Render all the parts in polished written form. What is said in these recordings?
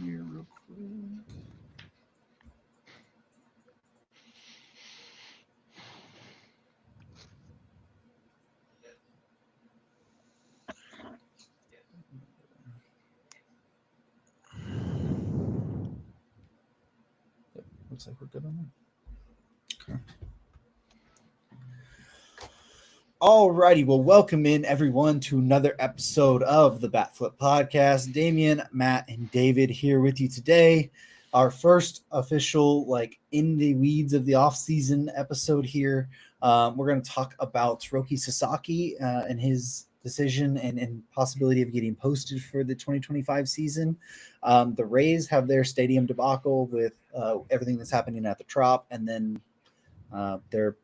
here real quick. Yep, looks like we're good on that. Okay. Alrighty, well, welcome in everyone to another episode of the Bat Flip Podcast. Damian, Matt, and David here with you today. Our first official, in the weeds of the off-season episode here. We're going to talk about Roki Sasaki and his decision and possibility of getting posted for the 2025 season. The Rays have their stadium debacle with everything that's happening at the Trop, and then their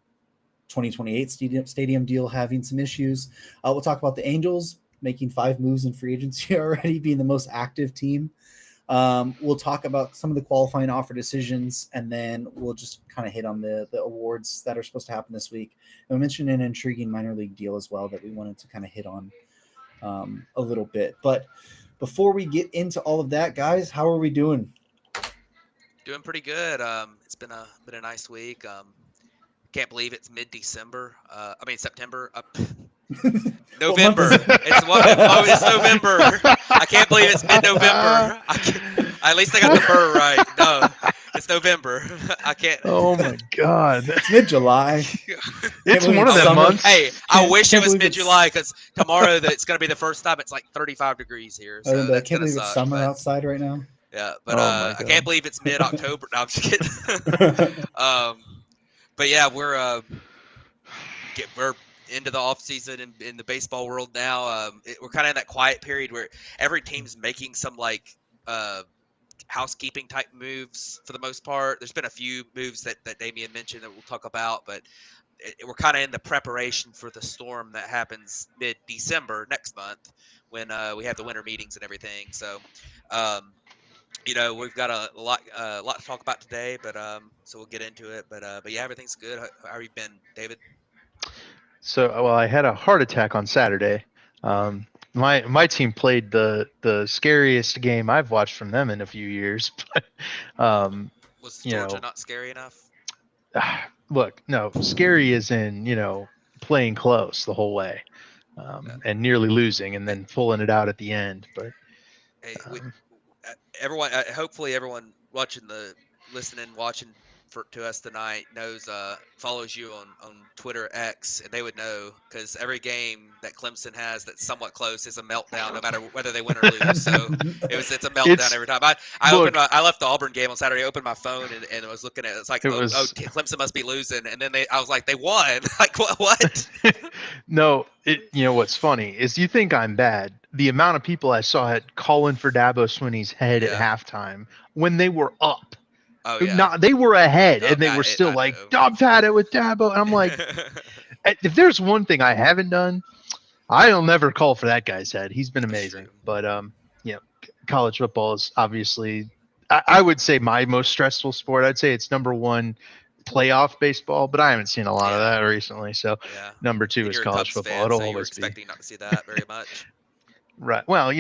2028 stadium deal having some issues. We'll talk about the Angels making 5 moves in free agency already, being the most active team. We'll talk about some of the qualifying offer decisions, and then we'll just kind of hit on the awards that are supposed to happen this week. And we mentioned an intriguing minor league deal as well that we wanted to kind of hit on a little bit. But before we get into all of that, guys, how are we doing? Doing pretty good. It's been a nice week. Can't believe it's mid-December. September. November. It's November. I can't believe it's mid-November. At least I got the burr right. No, it's November. I can't. Oh my God. It's mid-July. It's one of them months. Hey, I wish it was mid-July because tomorrow it's going to be the first time it's like 35 degrees here. So I can't believe it's summer outside right now. Yeah, but I can't believe it's mid-October. No, I'm just kidding. But yeah, we're into the off season in the baseball world now. We're kind of in that quiet period where every team's making some housekeeping type moves for the most part. There's been a few moves that Damian mentioned that we'll talk about, but we're kind of in the preparation for the storm that happens mid-December next month when we have the winter meetings and everything. So. We've got a lot to talk about today, but so we'll get into it. But yeah, everything's good. How have you been, David? So, I had a heart attack on Saturday. My team played the scariest game I've watched from them in a few years. Was Georgia not scary enough? Look, no, scary is in playing close the whole way, and nearly losing and then pulling it out at the end. But hey, everyone, hopefully everyone watching to us tonight follows you on Twitter X, and they would know because every game that Clemson has that's somewhat close is a meltdown, no matter whether they win or lose. So it's a meltdown every time. I left the Auburn game on Saturday, opened my phone and was looking at it. It's like Clemson must be losing, and then I was like, they won. Like what? No, what's funny is you think I'm bad. The amount of people I saw calling for Dabo Swinney's head at halftime when they were up. Oh, yeah. They were ahead, and they were still I've had it with Dabo. And I'm like, if there's one thing I haven't done, I'll never call for that guy's head. He's been amazing. But, college football is obviously, I would say my most stressful sport. I'd say it's number 1 playoff baseball, but I haven't seen a lot of that recently. So number 2 is college football. It'll always be. Expecting not to see that very much. Right. Well,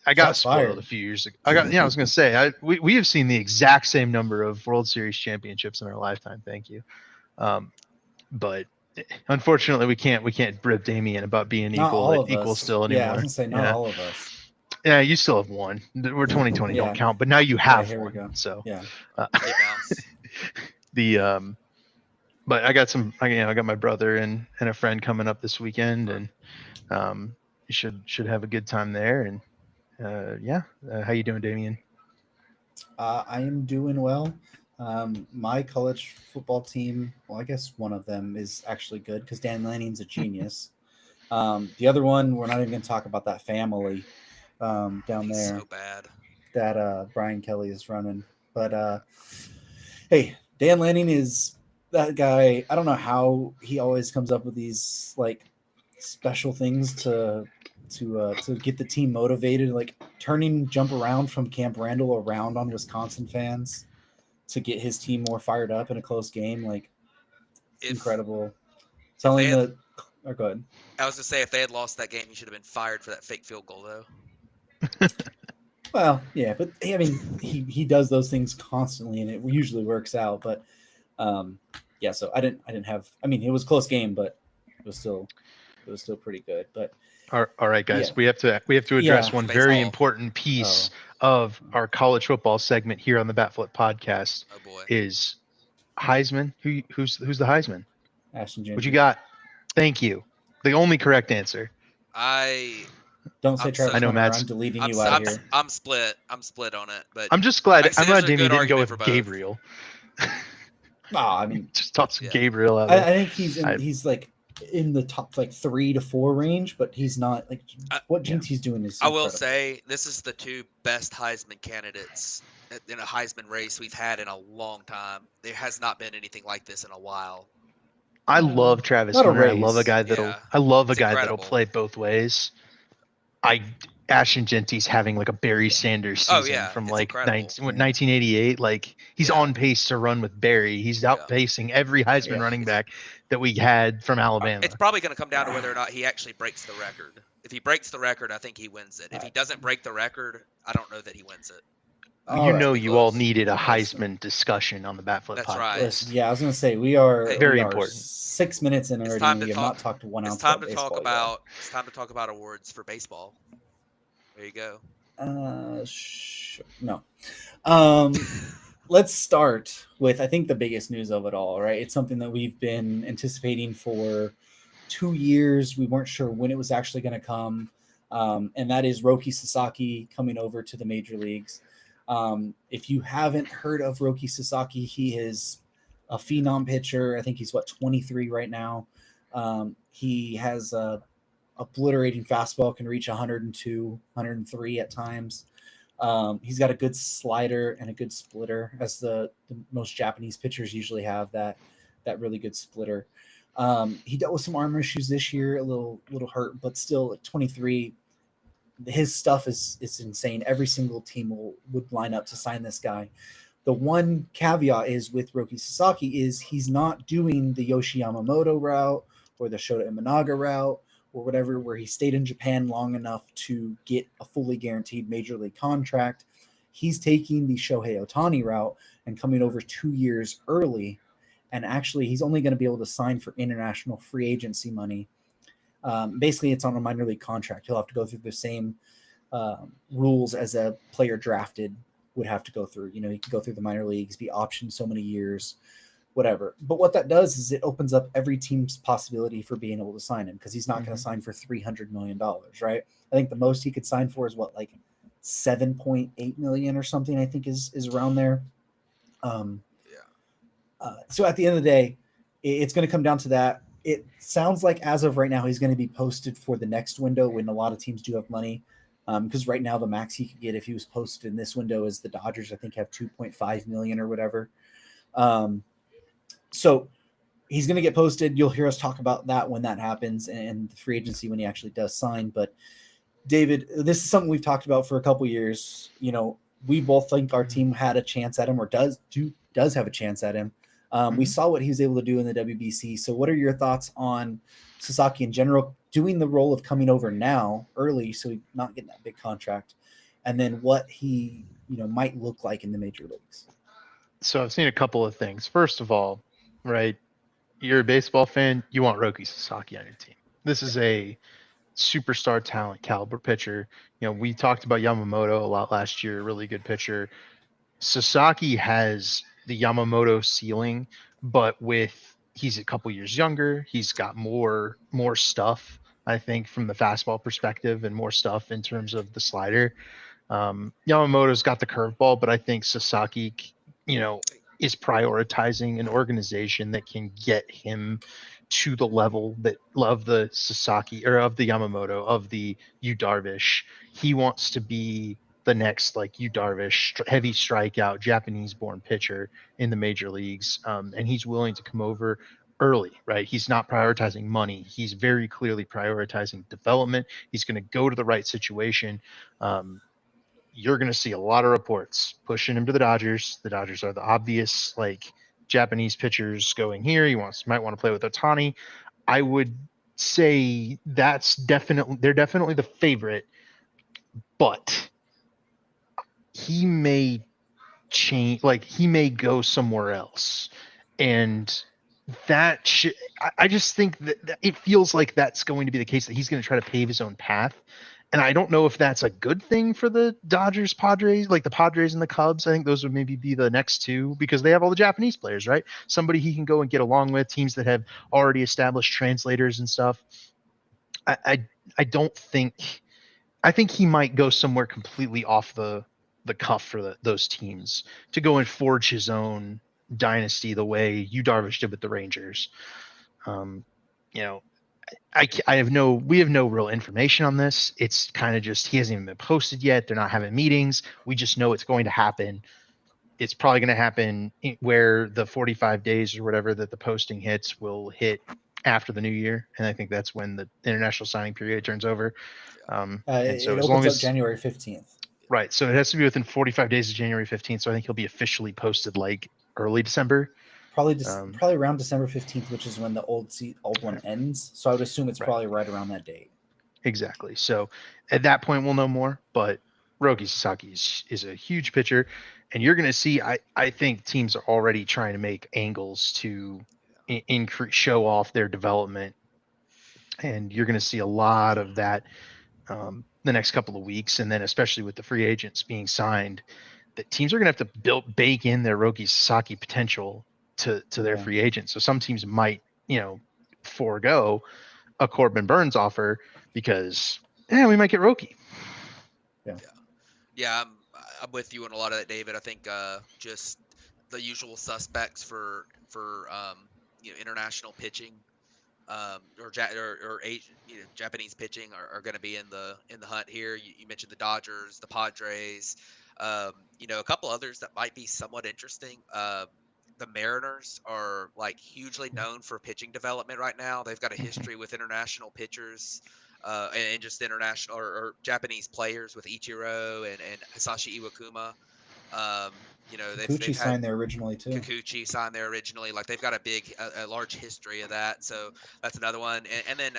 I got spoiled a few years ago. I was going to say, we have seen the exact same number of World Series championships in our lifetime. Thank you. But unfortunately, we can't rip Damian about being equal still anymore. Yeah, I was going to say not all of us. Yeah, you still have one. We're 2020 don't count, but now you have here one. We go. So yeah. But I got I got my brother and a friend coming up this weekend, and you should have a good time there. And how you doing, Damian? I am doing well. My college football team, well, I guess one of them is actually good because Dan Lanning's a genius. The other one, we're not even going to talk about that family down there. So bad. That Brian Kelly is running. But hey, Dan Lanning is that guy. I don't know how he always comes up with these special things to get the team motivated, turning jump around from Camp Randall around on Wisconsin fans to get his team more fired up in a close game. Incredible. Go ahead. I was going to say, if they had lost that game, he should have been fired for that fake field goal, though. Well, yeah, but I mean, he does those things constantly, and it usually works out. But yeah, so I didn't have. I mean, it was a close game, but it was still pretty good. But All right, guys, yeah. we have to address one very Baseball. important piece of our college football segment here on the Batflip podcast. Oh boy. Is Heisman? Who's the Heisman? Ashton Jeanty. What you got? Thank you. The only correct answer. Don't say Travis I know Hunter. Matt's. I'm deleting you out of here. I'm split on it, but I'm just glad. I'm glad Damien didn't go with for both. Gabriel. I mean, just toss Gabriel out. I think he's like in the top like 3 to 4 range, but he's not like what Jeanty's doing is. I will say this is the 2 best Heisman candidates in a Heisman race we've had in a long time. There has not been anything like this in a while. I love Travis Hunter. I love a guy that'll play both ways. Ashton Jeanty's having like a Barry Sanders season from like 1988. Like he's on pace to run with Barry. He's outpacing every Heisman running back that we had from Alabama. It's probably going to come down to whether or not he actually breaks the record. If he breaks the record, I think he wins it. If he doesn't break the record, I don't know that he wins it. You all needed a Heisman discussion on the Batflip podcast. Right. Listen, yeah, I was going to say we are very important. 6 minutes in already. And we have not talked to one ounce about baseball yet. It's time to talk about awards for baseball. There you go. Sure. No. Let's start with I think the biggest news of it all. Right, it's something that we've been anticipating for 2 years. We weren't sure when it was actually going to come, and that is Roki Sasaki coming over to the major leagues. If you haven't heard of Roki Sasaki, he is a phenom pitcher. I think he's 23 right now. He has a obliterating fastball, can reach 102, 103 at times. He's got a good slider and a good splitter, as the most Japanese pitchers usually have that really good splitter. He dealt with some arm issues this year, a little hurt, but still at 23, his stuff is insane. Every single team would line up to sign this guy. The one caveat is with Roki Sasaki is he's not doing the Yoshi Yamamoto route or the Shota Imanaga route or whatever, where he stayed in Japan long enough to get a fully guaranteed major league contract. He's taking the Shohei Ohtani route and coming over 2 years early. And actually, he's only going to be able to sign for international free agency money. Basically, it's on a minor league contract. He'll have to go through the same rules as a player drafted would have to go through. You know, he can go through the minor leagues, be optioned so many years, whatever. But what that does is it opens up every team's possibility for being able to sign him, because he's not going to sign for $300 million, right? I think the most he could sign for is like $7.8 million or something, I think is around there. So at the end of the day, it's going to come down to that. It sounds like as of right now, he's going to be posted for the next window when a lot of teams do have money. Because right now the max he could get if he was posted in this window is the Dodgers, I think, have 2.5 million or whatever. So he's going to get posted. You'll hear us talk about that when that happens, and the free agency when he actually does sign. But David, this is something we've talked about for a couple years. You know, we both think our team had a chance at him, or does have a chance at him. We saw what he was able to do in the WBC. So what are your thoughts on Sasaki in general, doing the role of coming over now early, so he's not getting that big contract, and then what he might look like in the major leagues? So I've seen a couple of things. First of all, right, you're a baseball fan, you want Roki Sasaki on your team. This is a superstar talent caliber pitcher. You know, we talked about Yamamoto a lot last year, really good pitcher. Sasaki has the Yamamoto ceiling, but he's a couple years younger. He's got more stuff, I think, from the fastball perspective, and more stuff in terms of the slider. Yamamoto's got the curveball, but I think Sasaki, is prioritizing an organization that can get him to the level that of the Sasaki, or of the Yamamoto, of the Yu Darvish. He wants to be the next like Yu Darvish, heavy strikeout, Japanese-born pitcher in the major leagues, and he's willing to come over early, right? He's not prioritizing money. He's very clearly prioritizing development. He's going to go to the right situation. You're going to see a lot of reports pushing him to the Dodgers. The Dodgers are the obvious like Japanese pitchers going here. Might want to play with Ohtani. I would say they're definitely the favorite, but he may change, like he may go somewhere else, and I just think that it feels like that's going to be the case, that he's going to try to pave his own path. And I don't know if that's a good thing for the Dodgers, Padres, like the Padres and the Cubs. I think those would maybe be the next two, because they have all the Japanese players, right? Somebody he can go and get along with, teams that have already established translators and stuff. I don't think, I think he might go somewhere completely off the cuff for those teams, to go and forge his own dynasty the way Yu Darvish did with the Rangers. You know, we have no real information on this. It's kind of just, he hasn't even been posted yet. They're not having meetings. We just know it's going to happen. It's probably going to happen where the 45 days or whatever that the posting hits will hit after the new year. And I think that's when the international signing period turns over. And so it as opens long up as January 15th. Right. So it has to be within 45 days of January 15th. So I think he'll be officially posted like early December. Probably around December 15th, which is when the old one ends. So I would assume it's probably right around that date. Exactly. So at that point, we'll know more. But Roki Sasaki is a huge pitcher. And you're going to see, I think teams are already trying to make angles to increase, show off their development. And you're going to see a lot of that the next couple of weeks. And then especially with the free agents being signed, that teams are going to have to bake in their Roki Sasaki potential to their free agents. So some teams might, forego a Corbin Burns offer because we might get Roki. Yeah, I'm with you on a lot of that, David. I think just the usual suspects for international pitching, or Asian, Japanese pitching are going to be in the hunt here. You mentioned the Dodgers, the Padres, a couple others that might be somewhat interesting. The Mariners are like hugely known for pitching development right now. They've got a history with international pitchers, and just international or Japanese players with Ichiro and Hisashi Iwakuma. Kikuchi signed there originally too. Kikuchi signed there originally. Like they've got a large history of that. So that's another one. And then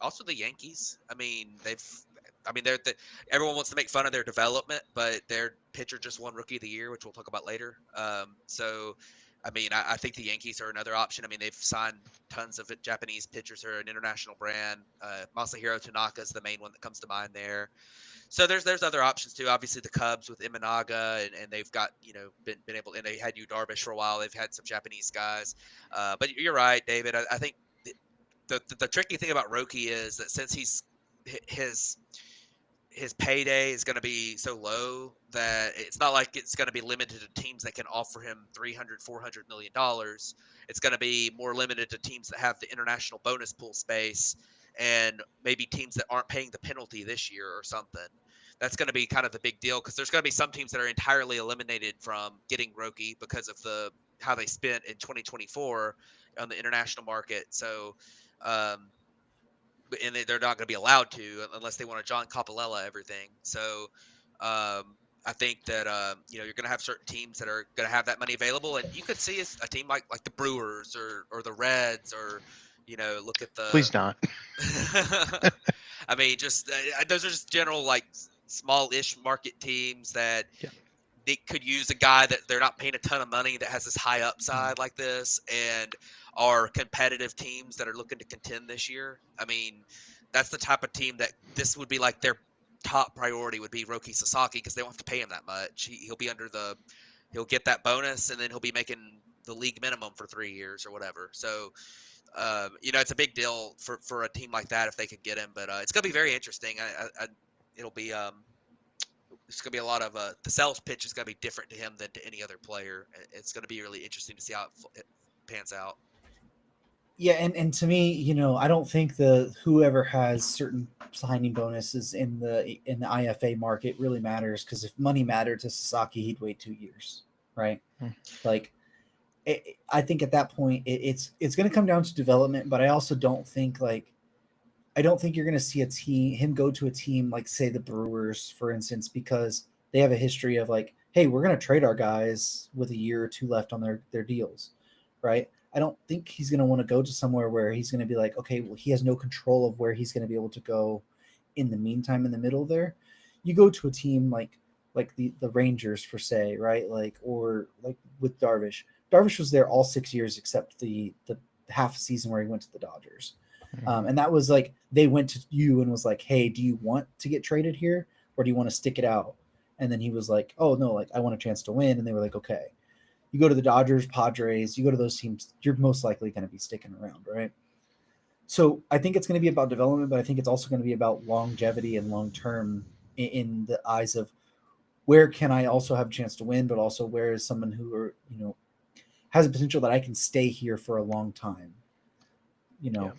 also the Yankees. I mean, everyone wants to make fun of their development, but their pitcher just won Rookie of the Year, which we'll talk about later. So I mean, I think the Yankees are another option. I mean, they've signed tons of Japanese pitchers who are an international brand. Masahiro Tanaka is the main one that comes to mind there. So there's other options too. Obviously the Cubs with Imanaga, and they've got been able, and they had Yu Darvish for a while. They've had some Japanese guys, but you're right, David. I think the tricky thing about Roki is that since his payday is going to be so low that it's not like it's going to be limited to teams that can offer him $300-400 million. It's going to be more limited to teams that have the international bonus pool space, and maybe teams that aren't paying the penalty this year or something. That's going to be kind of the big deal, because there's going to be some teams that are entirely eliminated from getting Roki because of how they spent in 2024 on the international market. So, and they're not going to be allowed to unless they want to John Coppolella everything. So, I think that you're going to have certain teams that are going to have that money available, and you could see a team like the Brewers or the Reds, or look at the. Please not. I mean, just those are just general like small-ish market teams that they could use a guy that they're not paying a ton of money, that has this high upside like this, and are competitive teams that are looking to contend this year. I mean, that's the type of team that this would be like their top priority would be Roki Sasaki, because they don't have to pay him that much. He'll get that bonus, and then he'll be making the league minimum for 3 years or whatever. So, it's a big deal for a team like that if they could get him. But it's going to be very interesting. It'll be it's going to be a lot of the sales pitch is going to be different to him than to any other player. It's going to be really interesting to see how it pans out. Yeah, and to me, I don't think whoever has certain signing bonuses in the IFA market really matters, because if money mattered to Sasaki, he'd wait 2 years, right? Like, I think at that point it's going to come down to development, but I also don't think you're going to see him go to a team like, say, the Brewers, for instance, because they have a history of like, hey, we're going to trade our guys with a year or two left on their deals, right? I don't think he's going to want to go to somewhere where he's going to be like, okay, well, he has no control of where he's going to be able to go in the meantime, in the middle there. You go to a team like like the Rangers for say, right? Like or like with Darvish. Darvish was there all 6 years except the half season where he went to the Dodgers. And that was like they went to you and was like, "Hey, do you want to get traded here, or do you want to stick it out?" And then he was like, "Oh no, like I want a chance to win." And they were like, "Okay." You go to the Dodgers, Padres, you go to those teams, you're most likely going to be sticking around, right? So I think it's going to be about development, but I think it's also going to be about longevity and long term in the eyes of where can I also have a chance to win, but also where is someone who are has a potential that I can stay here for a long time, you know,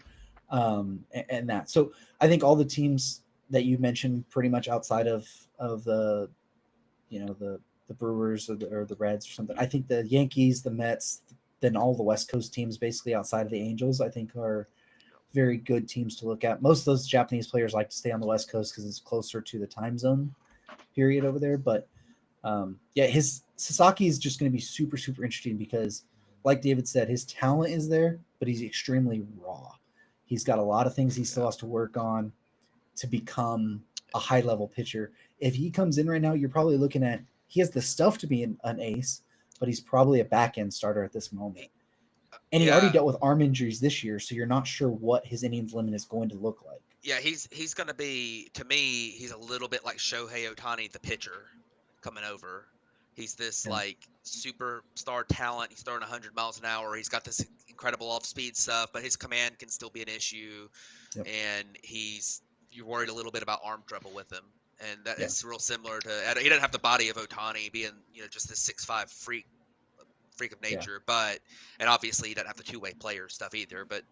and that. So I think all the teams that you mentioned, pretty much outside of the the Brewers or the Reds or something. I think the Yankees, the Mets, then all the West Coast teams, basically outside of the Angels, I think are very good teams to look at. Most of those Japanese players like to stay on the West Coast because it's closer to the time zone period over there. But yeah, his Sasaki is just going to be super, super interesting because, like David said, his talent is there, but he's extremely raw. He's got a lot of things he still has to work on to become a high level pitcher. If he comes in right now, you're probably looking at he has the stuff to be an ace, but he's probably a back end starter at this moment. And he already dealt with arm injuries this year, so you're not sure what his innings limit is going to look like. Yeah, he's going to be, to me, he's a little bit like Shohei Ohtani, the pitcher, coming over. He's this like superstar talent. He's throwing 100 miles an hour. He's got this incredible off-speed stuff, but his command can still be an issue. Yep. And you're worried a little bit about arm trouble with him. And that is real similar to, he doesn't have the body of Ohtani being, just this 6'5" freak of nature, and obviously he doesn't have the two-way player stuff either, but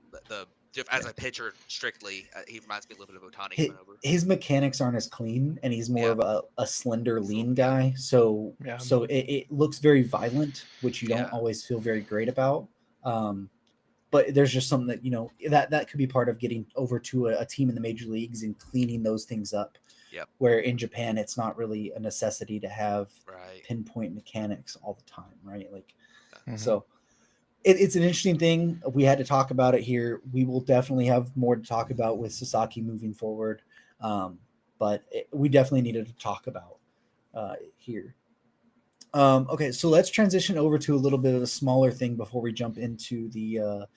as a pitcher strictly, he reminds me a little bit of Ohtani coming over. His mechanics aren't as clean, and he's more of a slender, lean guy. So it looks very violent, which you don't always feel very great about. But there's just something that that could be part of getting over to a team in the major leagues and cleaning those things up. Yep. Where in Japan, it's not really a necessity to have pinpoint mechanics all the time, right? Like, so it's an interesting thing. We had to talk about it here. We will definitely have more to talk about with Sasaki moving forward. But we definitely needed to talk about here. Okay, so let's transition over to a little bit of a smaller thing before we jump into the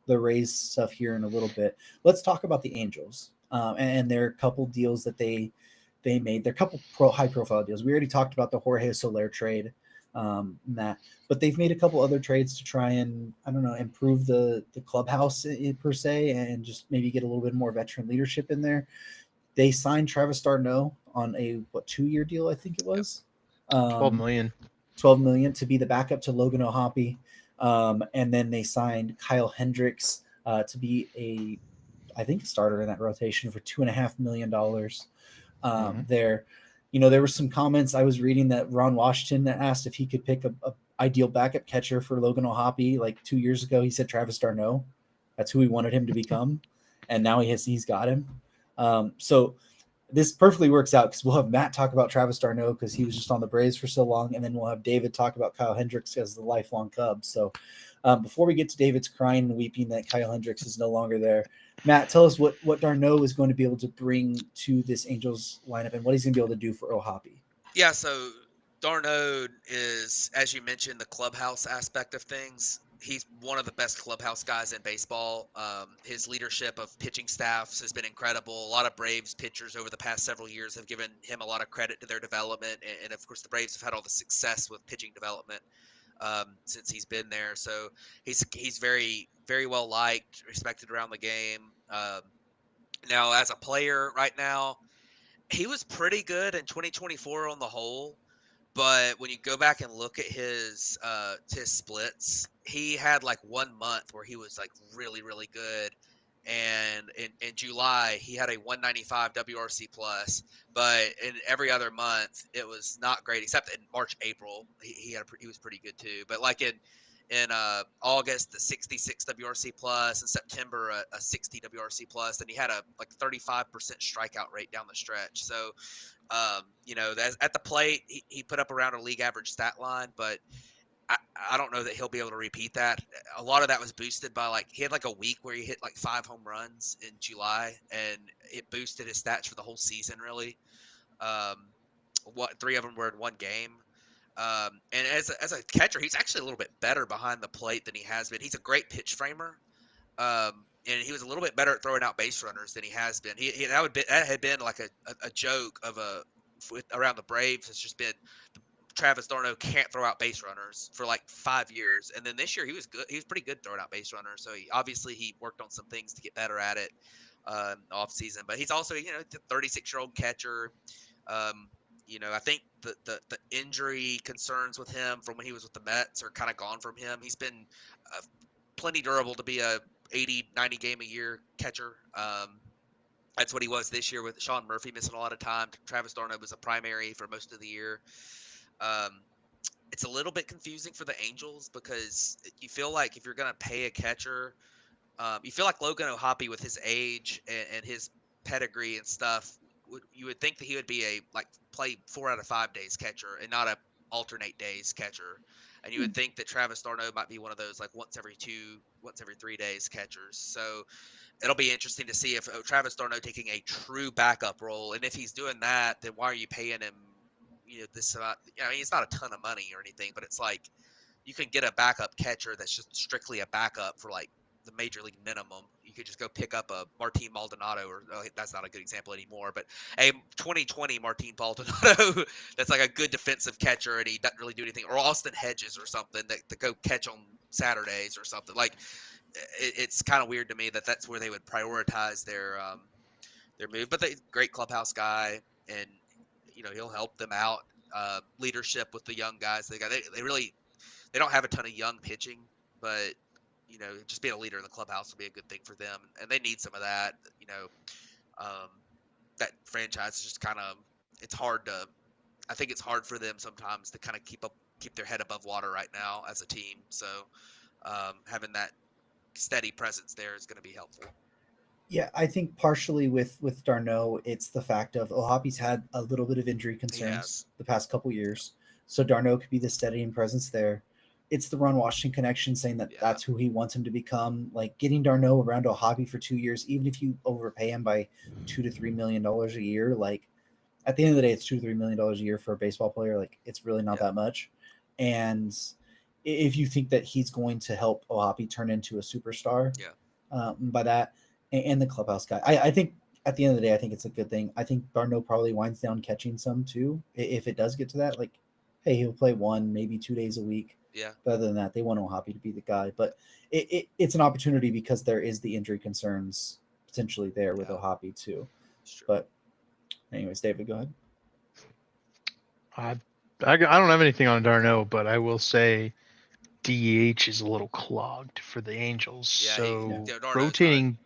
Rays stuff here in a little bit. Let's talk about the Angels and their couple deals that they made. They're a couple high profile deals. We already talked about the Jorge Soler trade, but they've made a couple other trades to try and improve the clubhouse per se, and just maybe get a little bit more veteran leadership in there. They signed Travis d'Arnaud on a 2-year deal, I think it was. 12 million to be the backup to Logan O'Hoppe. And then they signed Kyle Hendricks to be I think a starter in that rotation for $2.5 million. There were some comments I was reading that Ron Washington asked if he could pick a ideal backup catcher for Logan O'Hoppe like 2 years ago. He said Travis d'Arnaud. That's who he wanted him to become. And now he's got him. So this perfectly works out because we'll have Matt talk about Travis d'Arnaud because he was just on the Braves for so long, and then we'll have David talk about Kyle Hendricks as the lifelong Cub. So before we get to David's crying and weeping that Kyle Hendricks is no longer there, Matt, tell us what d'Arnaud is going to be able to bring to this Angels lineup and what he's going to be able to do for O'Hoppe. Yeah, so d'Arnaud is, as you mentioned, the clubhouse aspect of things. He's one of the best clubhouse guys in baseball. His leadership of pitching staffs has been incredible. A lot of Braves pitchers over the past several years have given him a lot of credit to their development. And of course, the Braves have had all the success with pitching development since he's been there. So he's very, very well liked, respected around the game. Now, as a player right now, he was pretty good in 2024 on the whole. But when you go back and look at his splits, he had like 1 month where he was like really, really good. And in July, he had a 195 WRC plus, but in every other month, it was not great, except in March, April, he was pretty good too. But like in August, the 66 WRC plus, in September, a 60 WRC plus, and he had a like 35% strikeout rate down the stretch. So, at the plate, he put up around a league average stat line, but I don't know that he'll be able to repeat that. A lot of that was boosted by he had like a week where he hit like 5 home runs in July, and it boosted his stats for the whole season really. 3 of them were in one game. And as a catcher, he's actually a little bit better behind the plate than he has been. He's a great pitch framer. And he was a little bit better at throwing out base runners than he has been. That had been like a joke of around the Braves. It's just been Travis d'Arnaud can't throw out base runners for like 5 years, and then this year he was good. He was pretty good throwing out base runners. So he worked on some things to get better at it off season. But he's also the 36-year-old catcher. I think the injury concerns with him from when he was with the Mets are kind of gone from him. He's been plenty durable to be a 80, 90 game a year catcher. That's what he was this year with Sean Murphy missing a lot of time. Travis d'Arnaud was a primary for most of the year. It's a little bit confusing for the Angels because you feel like if you're going to pay a catcher, you feel like Logan O'Hoppe with his age and his pedigree and stuff, you would think that he would be play 4 out of 5 days catcher and not a alternate days catcher. And you would think that Travis d'Arnaud might be one of those like once every 3 days catchers. So it'll be interesting to see if Travis d'Arnaud taking a true backup role, and if he's doing that, then why are you paying him? This it's not a ton of money or anything, but it's like you can get a backup catcher that's just strictly a backup for like the major league minimum. You could just go pick up a Martin Maldonado, or that's not a good example anymore, but a 2020 Martin Maldonado that's like a good defensive catcher and he doesn't really do anything, or Austin Hedges or something that go catch on Saturdays or something. Like it's kind of weird to me that that's where they would prioritize their move. But great clubhouse guy, and he'll help them out. Leadership with the young guys they got. They don't have a ton of young pitching, but just being a leader in the clubhouse will be a good thing for them, and they need some of that. That franchise is just kind of it's hard to. I think it's hard for them sometimes to kind of keep their head above water right now as a team. So having that steady presence there is going to be helpful. Yeah, I think partially with d'Arnaud, it's the fact of O'Hoppe's had a little bit of injury concerns the past couple years. So d'Arnaud could be the steadying presence there. It's the Ron Washington connection saying that that's who he wants him to become. Like getting d'Arnaud around O'Hoppe for 2 years, even if you overpay him by $2 to $3 million a year, like at the end of the day, it's $2 to $3 million a year for a baseball player. Like it's really not that much. And if you think that he's going to help O'Hoppe turn into a superstar, by that, and the clubhouse guy, I think at the end of the day, I think it's a good thing. I think d'Arnaud probably winds down catching some too, if it does get to that. Like, hey, he'll play 1, maybe 2 days a week. Yeah. But other than that, they want O'Hoppe to be the guy. But it's an opportunity because there is the injury concerns potentially there with O'Hoppe too. But anyways, David, go ahead. I don't have anything on d'Arnaud, but I will say DH is a little clogged for the Angels. Yeah, so rotating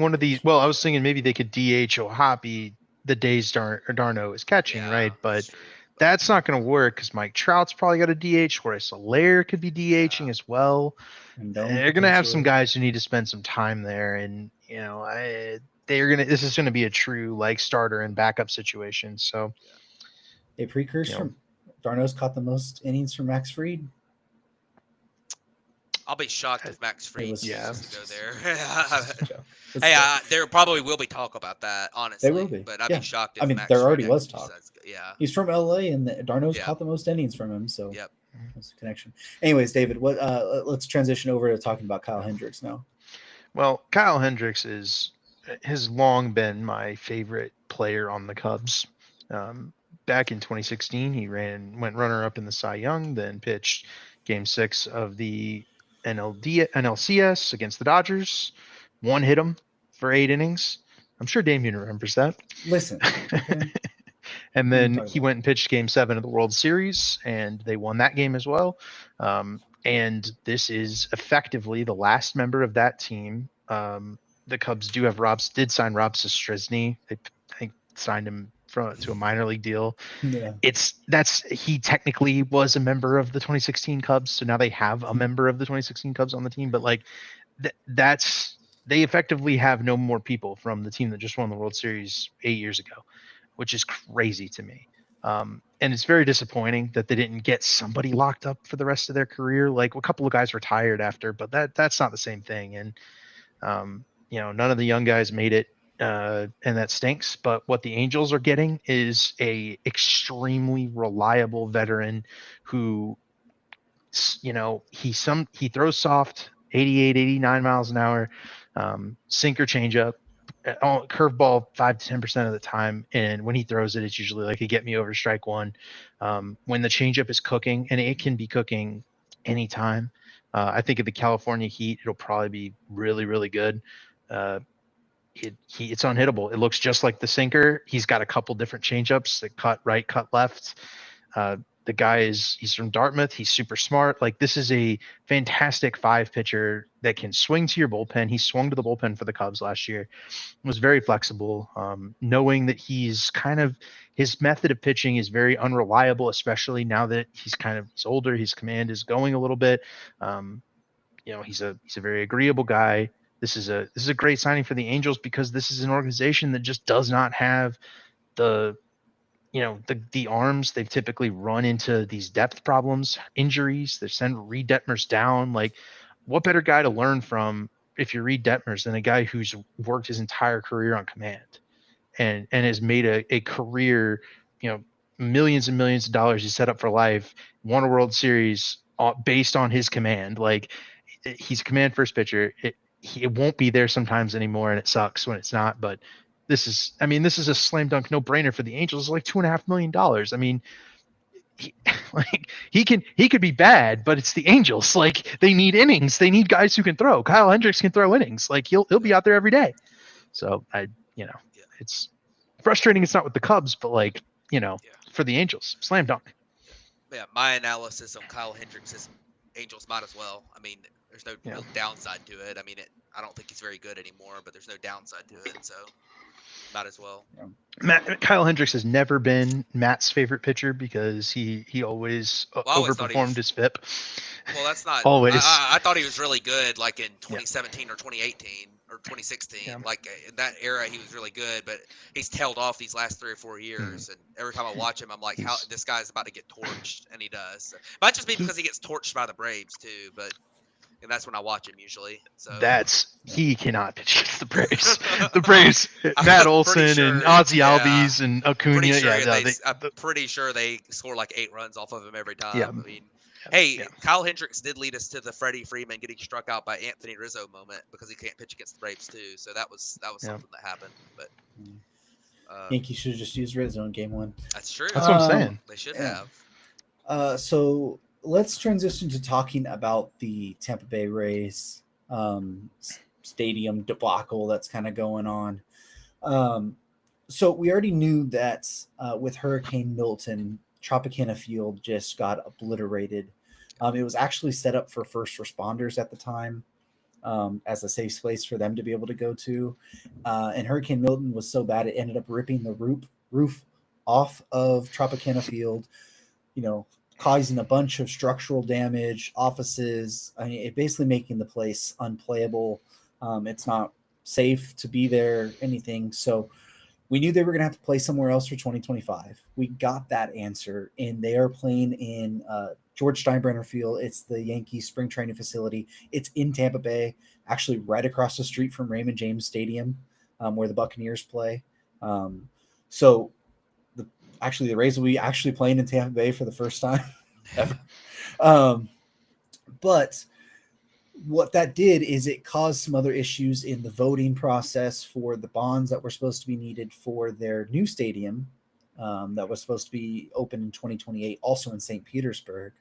one of these. Well, I was thinking maybe they could DH O'Hoppe the days d'Arnaud is catching, right? But that's not going to work because Mike Trout's probably got a DH. Horace Allaire could be DHing as well. They're going to have some guys who need to spend some time there, and this is going to be a true like starter and backup situation. So a precursor from d'Arnaud's caught the most innings from Max Fried. I'll be shocked if Max Fried chooses to go there. There probably will be talk about that, honestly. There will be. But I'd be shocked if Max there already Fried was talk. He's from LA, and d'Arnaud's caught the most innings from him, so there's a connection. Anyways, David, let's transition over to talking about Kyle Hendricks now. Well, Kyle Hendricks has long been my favorite player on the Cubs. Back in 2016, he went runner-up in the Cy Young, then pitched Game 6 of the NLCS against the Dodgers. One hit him for 8 innings. I'm sure Damien remembers that. Listen. Okay. And then he went and pitched Game 7 of the World Series, and they won that game as well. And this is effectively the last member of that team. The Cubs did sign Rob Sestrisny. They, I think, signed him to a minor league deal. He technically was a member of the 2016 Cubs, so now they have a member of the 2016 Cubs on the team. But like they effectively have no more people from the team that just won the World Series 8 years ago, which is crazy to me. And it's very disappointing that they didn't get somebody locked up for the rest of their career. Like a couple of guys retired after, but that's not the same thing. And none of the young guys made it and that stinks. But what the Angels are getting is a extremely reliable veteran who, he throws soft, 88, 89 miles an hour, sinker changeup, curveball 5 to 10% of the time, and when he throws it, it's usually like a get me over strike one. When the changeup is cooking, and it can be cooking anytime, I think of the California Heat, it'll probably be really, really good. It's unhittable. It looks just like the sinker. He's got a couple different changeups that cut right, cut left. The guy he's from Dartmouth. He's super smart. Like, this is a fantastic 5 pitcher that can swing to your bullpen. He swung to the bullpen for the Cubs last year, was very flexible. Knowing that his method of pitching is very unreliable, especially now that he's older. His command is going a little bit. He's a very agreeable guy. This is a great signing for the Angels, because this is an organization that just does not have the arms. They've typically run into these depth problems, injuries. They send Reed Detmers down. Like, what better guy to learn from if you're Reed Detmers than a guy who's worked his entire career on command and has made a career, millions and millions of dollars he's set up for life, won a World Series based on his command. Like, he's a command first pitcher. It won't be there sometimes anymore, and it sucks when it's not. But this is a slam dunk no brainer for the Angels. It's like $2.5 million. I mean, he could be bad, but it's the Angels. Like, they need innings. They need guys who can throw. Kyle Hendricks can throw innings. Like, he'll be out there every day. So it's frustrating. It's not with the Cubs, but for the Angels, slam dunk. Yeah, my analysis on Kyle Hendricks' Angels might as well. I mean, there's no real downside to it. I mean, I don't think he's very good anymore, but there's no downside to it, so might as well. Kyle Hendricks has never been Matt's favorite pitcher because he always overperformed his FIP. Well, that's not always. I thought he was really good, like in 2017 or 2018 or 2016. Yeah. Like, in that era, he was really good, but he's tailed off these last 3 or 4 years. And every time I watch him, I'm like, how this guy's about to get torched, and he does. Might just be because he gets torched by the Braves too, and that's when I watch him usually. So he cannot pitch against the Braves. The Braves, Matt Olson and Ozzie Albies and Acuna. I'm pretty sure they score like 8 runs off of him every time. Yeah. I mean, Kyle Hendricks did lead us to the Freddie Freeman getting struck out by Anthony Rizzo moment, because he can't pitch against the Braves too. So that was something that happened. But Yankees should have just used Rizzo in Game 1. That's true. That's what I'm saying. They should have. So let's transition to talking about the Tampa Bay Rays stadium debacle that's kind of going on. So we already knew that with Hurricane Milton, Tropicana Field just got obliterated. It was actually set up for first responders at the time as a safe place for them to be able to go to. And Hurricane Milton was so bad, it ended up ripping the roof off of Tropicana Field, causing a bunch of structural damage, offices. I mean, it basically making the place unplayable. It's not safe to be there, anything. So we knew they were going to have to play somewhere else for 2025. We got that answer, and they are playing in George Steinbrenner Field. It's the Yankees spring training facility. It's in Tampa Bay, actually right across the street from Raymond James Stadium, where the Buccaneers play. So the Rays will be actually playing in Tampa Bay for the first time ever. But what that did is it caused some other issues in the voting process for the bonds that were supposed to be needed for their new stadium that was supposed to be open in 2028, also in St. Petersburg.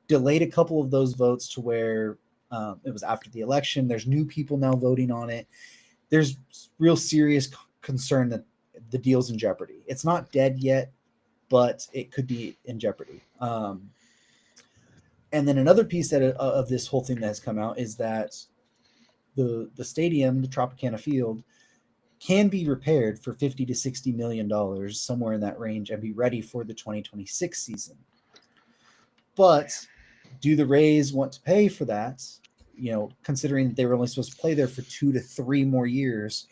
Delayed a couple of those votes to where it was after the election. There's new people now voting on it. There's real serious concern that the deal's in jeopardy. It's not dead yet, but it could be in jeopardy. And then another piece of this whole thing that has come out is that the stadium, the Tropicana Field, can be repaired for $50 to $60 million, somewhere in that range, and be ready for the 2026 season. But do the Rays want to pay for that? Considering that they were only supposed to play there for 2 to 3 more years.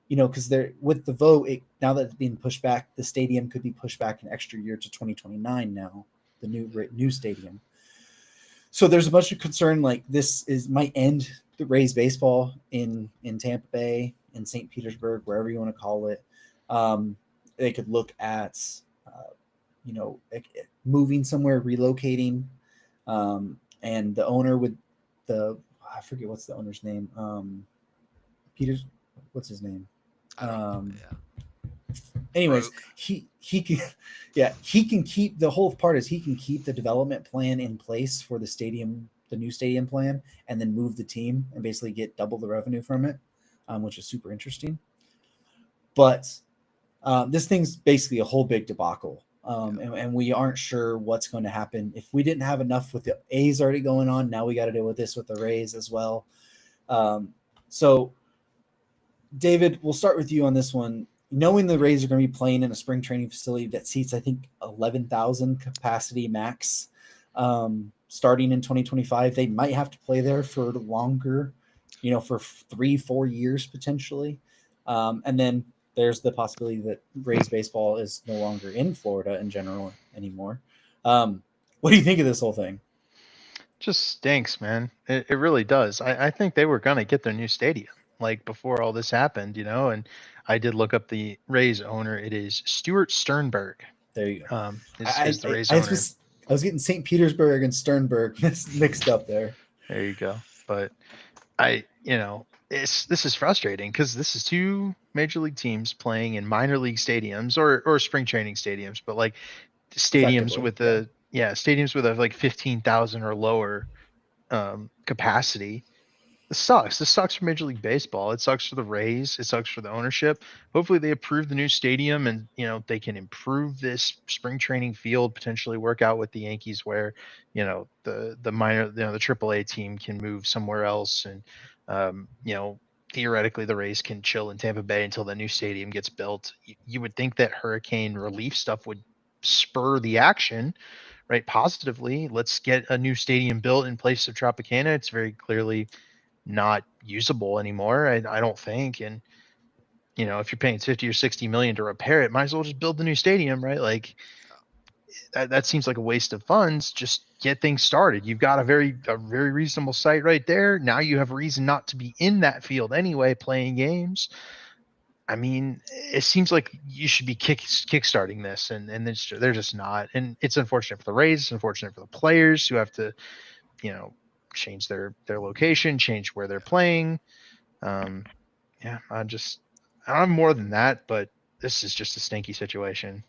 Because they're with the vote, now that it's being pushed back, the stadium could be pushed back an extra year to 2029 now, the new stadium. So there's a bunch of concern, like this might end the Rays baseball in Tampa Bay in St. Petersburg, wherever you want to call it. They could look at, moving somewhere, relocating, and the owner would I forget what's the owner's name. Peters, what's his name? I don't know. Yeah. Anyways, Broke. he can, yeah, he can keep, the whole part is he can keep the development plan in place for the stadium, the new stadium plan, and then move the team and basically get double the revenue from it, which is super interesting. But this thing's basically a whole big debacle. And we aren't sure what's going to happen. If we didn't have enough with the A's already going on, now we got to deal with this with the Rays as well. So, David, we'll start with you on this one. Knowing the Rays are going to be playing in a spring training facility that seats, I think, 11,000 capacity max, starting in 2025, they might have to play there for longer, for 3-4 years potentially. And then there's the possibility that Rays baseball is no longer in Florida in general anymore. What do you think of this whole thing? Just stinks, man. It really does. I think they were going to get their new stadium like before all this happened, and I did look up the Rays owner. It is Stuart Sternberg. There you go. Is the Rays owner. I was getting St. Petersburg and Sternberg mixed up there. There you go. But this is frustrating because this is two major league teams playing in minor league stadiums or spring training stadiums, but like stadiums with stadiums with like 15,000 or lower capacity. This sucks. This sucks for Major League Baseball. It sucks for the Rays. It sucks for the ownership. Hopefully they approve the new stadium and they can improve this spring training field, potentially work out with the Yankees where the minor the AAA team can move somewhere else, and theoretically the Rays can chill in Tampa Bay until the new stadium gets built. You would think that hurricane relief stuff would spur the action, right? Positively, let's get a new stadium built in place of Tropicana. It's very clearly not usable anymore. I don't think. And if you're paying 50 or 60 million to repair it, might as well just build the new stadium, right? Like that seems like a waste of funds. Just get things started. You've got a very reasonable site right there. Now you have a reason not to be in that field anyway, playing games. I mean, it seems like you should be kickstarting this, and they're just not. And it's unfortunate for the Rays. It's unfortunate for the players who have to, change their location, change where they're playing. I'm more than that, but this is just a stinky situation.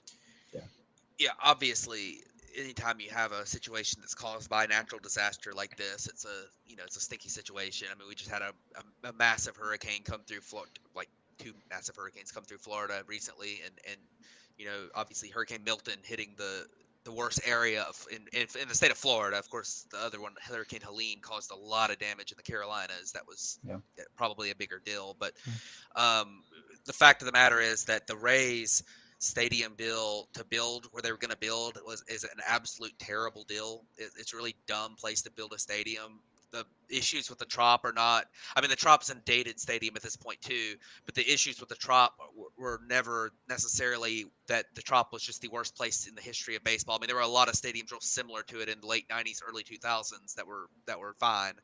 Yeah, obviously, anytime you have a situation that's caused by a natural disaster like this, it's a stinky situation. I mean, we just had a massive hurricane come through Florida, like two massive hurricanes come through Florida recently, and obviously Hurricane Milton hitting the worst area in the state of Florida. Of course, the other one, Hurricane Helene, caused a lot of damage in the Carolinas. That was probably a bigger deal. But the fact of the matter is that the Rays stadium deal to build where they were going to build is an absolute terrible deal. It's a really dumb place to build a stadium. The issues with the Trop are not. I mean, the Trop's a dated stadium at this point too, but the issues with the Trop were never necessarily that the Trop was just the worst place in the history of baseball. I mean, there were a lot of stadiums real similar to it in the late '90s, early 2000s that were fine.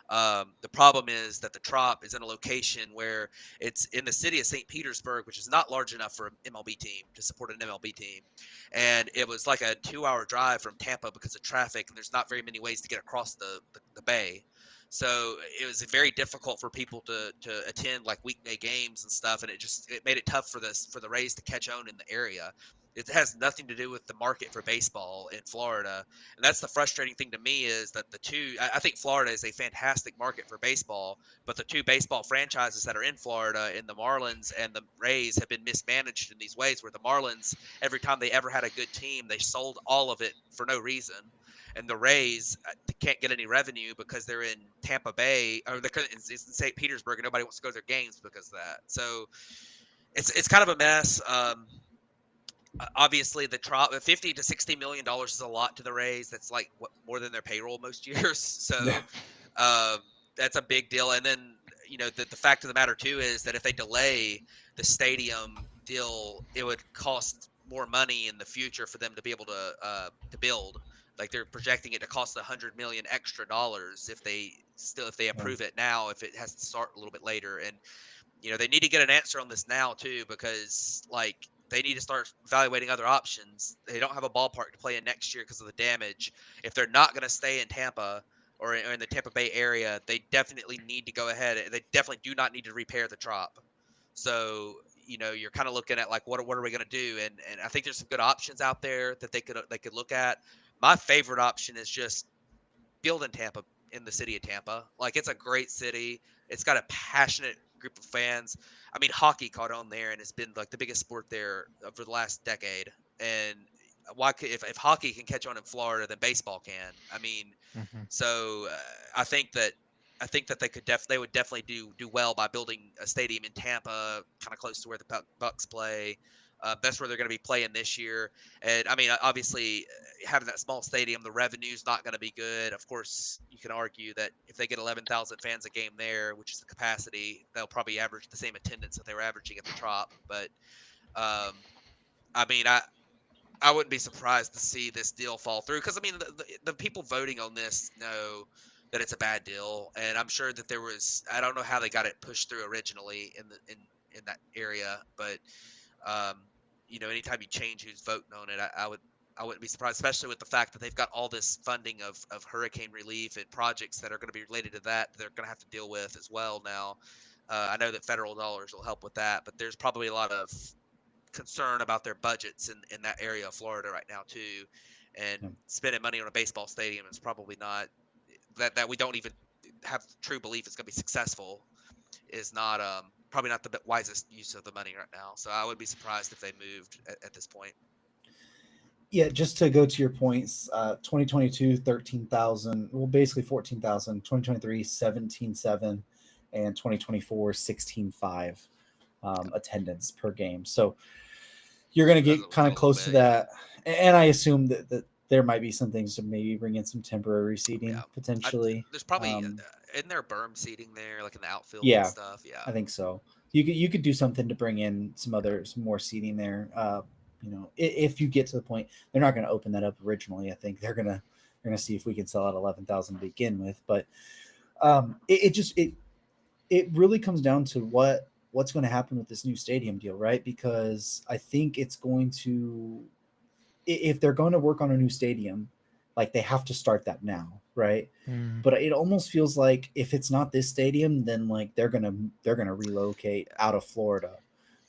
The problem is that the Trop is in a location where it's in the city of St. Petersburg, which is not large enough for an MLB team to support an MLB team. And it was like a 2-hour drive from Tampa because of traffic, and there's not very many ways to get across the bay. So it was very difficult for people to attend like weekday games and stuff, and it made it tough for the Rays to catch on in the area. It has nothing to do with the market for baseball in Florida. And that's the frustrating thing to me is that I think Florida is a fantastic market for baseball, but the two baseball franchises that are in Florida, in the Marlins and the Rays, have been mismanaged in these ways where the Marlins, every time they ever had a good team, they sold all of it for no reason. And the Rays can't get any revenue because they're in Tampa Bay or they're in St. Petersburg and nobody wants to go to their games because of that. So it's kind of a mess. Obviously, the Trop, $50 to $60 million is a lot to the Rays. That's like more than their payroll most years. So that's a big deal. And then the fact of the matter too is that if they delay the stadium deal, it would cost more money in the future for them to be able to build. Like they're projecting it to cost $100 million extra if they approve it now, if it has to start a little bit later. And they need to get an answer on this now too, because like they need to start evaluating other options. They don't have a ballpark to play in next year because of the damage. If they're not going to stay in Tampa or in the Tampa Bay area, they definitely need to go ahead. They definitely do not need to repair the Trop. So you're kind of looking at like what are we going to do? And I think there's some good options out there that they could look at. My favorite option is just build in Tampa, in the city of Tampa. Like, it's a great city. It's got a passionate group of fans. I mean, hockey caught on there and it's been like the biggest sport there for the last decade. And if hockey can catch on in Florida, then baseball can. I mean, Mhm. so I think that they would definitely do well by building a stadium in Tampa, kind of close to where the Bucks play. That's where they're going to be playing this year. And I mean, obviously, having that small stadium, the revenue's not going to be good. Of course, you can argue that if they get 11,000 fans a game there, which is the capacity, they'll probably average the same attendance that they were averaging at the Trop. But I mean, I wouldn't be surprised to see this deal fall through, because I mean the people voting on this know that it's a bad deal, and I'm sure that I don't know how they got it pushed through originally in that area, but anytime you change who's voting on it, I wouldn't be surprised, especially with the fact that they've got all this funding of hurricane relief and projects that are going to be related to that they're going to have to deal with as well now. I know that federal dollars will help with that, but there's probably a lot of concern about their budgets in that area of Florida right now too, and spending money on a baseball stadium is probably not that we don't even have true belief it's going to be successful, is not probably not the wisest use of the money right now. So I would be surprised if they moved at this point. Yeah, just to go to your points, 2022, 13,000, well, basically 14,000, 2023, 17,700, and 2024, 16,500 attendance per game. So you're going to get kind of close to that. And I assume that there might be some things to maybe bring in some temporary seating potentially. There's probably, isn't there berm seating there, like in the outfield and stuff? Yeah, I think so. You could do something to bring in some more seating there. If you get to the point, they're not going to open that up originally. I think they're gonna see if we can sell out 11,000 to begin with. But it really comes down to what's going to happen with this new stadium deal, right? Because I think it's going to, if they're going to work on a new stadium, like they have to start that now, right? But it almost feels like if it's not this stadium, then like they're gonna relocate out of Florida,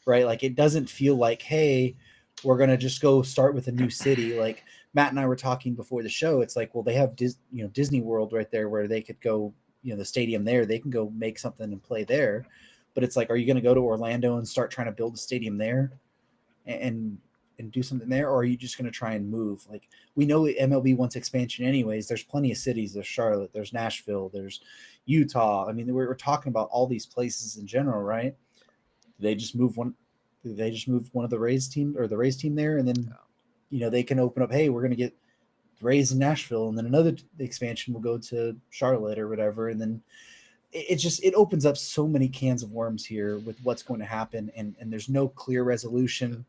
right? Like it doesn't feel like, hey, we're gonna just go start with a new city. Like Matt and I were talking before the show, it's like, well, they have Disney World right there where they could go, the stadium there, they can go make something and play there. But it's like, are you going to go to Orlando and start trying to build a stadium there and do something there? Or are you just going to try and move? Like, we know MLB wants expansion anyways. There's plenty of cities. There's Charlotte, there's Nashville, there's Utah. I mean, we're talking about all these places in general, right? They just move one of the Rays team or the Rays team there. And then, they can open up, hey, we're going to get Rays in Nashville. And then another expansion will go to Charlotte or whatever. And then it opens up so many cans of worms here with what's going to happen. And there's no clear resolution.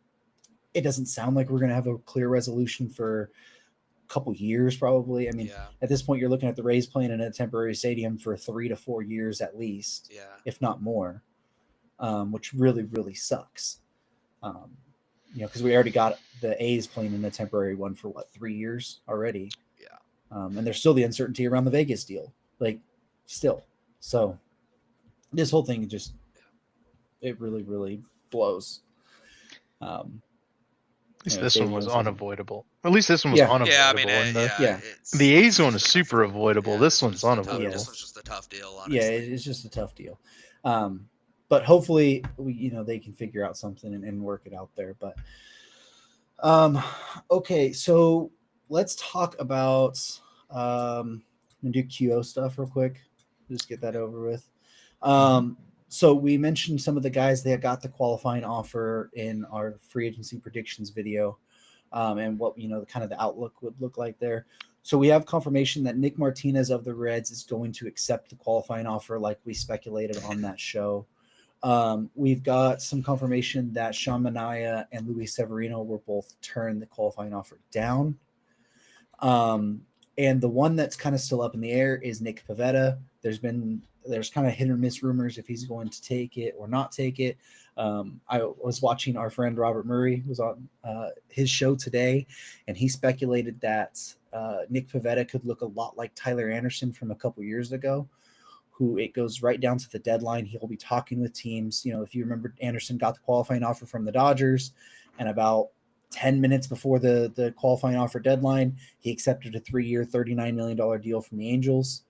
It doesn't sound like we're going to have a clear resolution for a couple years, probably. I mean, at this point, you're looking at the Rays playing in a temporary stadium for 3 to 4 years at least, if not more, which really, really sucks. Because we already got the A's playing in a temporary one for 3 years already. And there's still the uncertainty around the Vegas deal, like still. So this whole thing just, it really, really blows. At least this one was unavoidable. At least this one was unavoidable. The A's one is super avoidable. This one's unavoidable. This one's just a tough deal, honestly. Yeah, it's just a tough deal. But hopefully, they can figure out something and work it out there. But okay, so let's talk about I'm gonna do QO stuff real quick. Just get that over with. So we mentioned some of the guys that got the qualifying offer in our free agency predictions video, and what kind of the outlook would look like there. So we have confirmation that Nick Martinez of the Reds is going to accept the qualifying offer, like we speculated on that show. We've got some confirmation that Sean Manaea and Luis Severino will both turn the qualifying offer down. And the one that's kind of still up in the air is Nick Pivetta. There's been there's kind of hit or miss rumors if he's going to take it or not take it. I was watching our friend Robert Murray was on his show today, and he speculated that Nick Pivetta could look a lot like Tyler Anderson from a couple years ago, who it goes right down to the deadline. He'll be talking with teams. If you remember, Anderson got the qualifying offer from the Dodgers, and about 10 minutes before the qualifying offer deadline, he accepted a 3-year, $39 million deal from the Angels,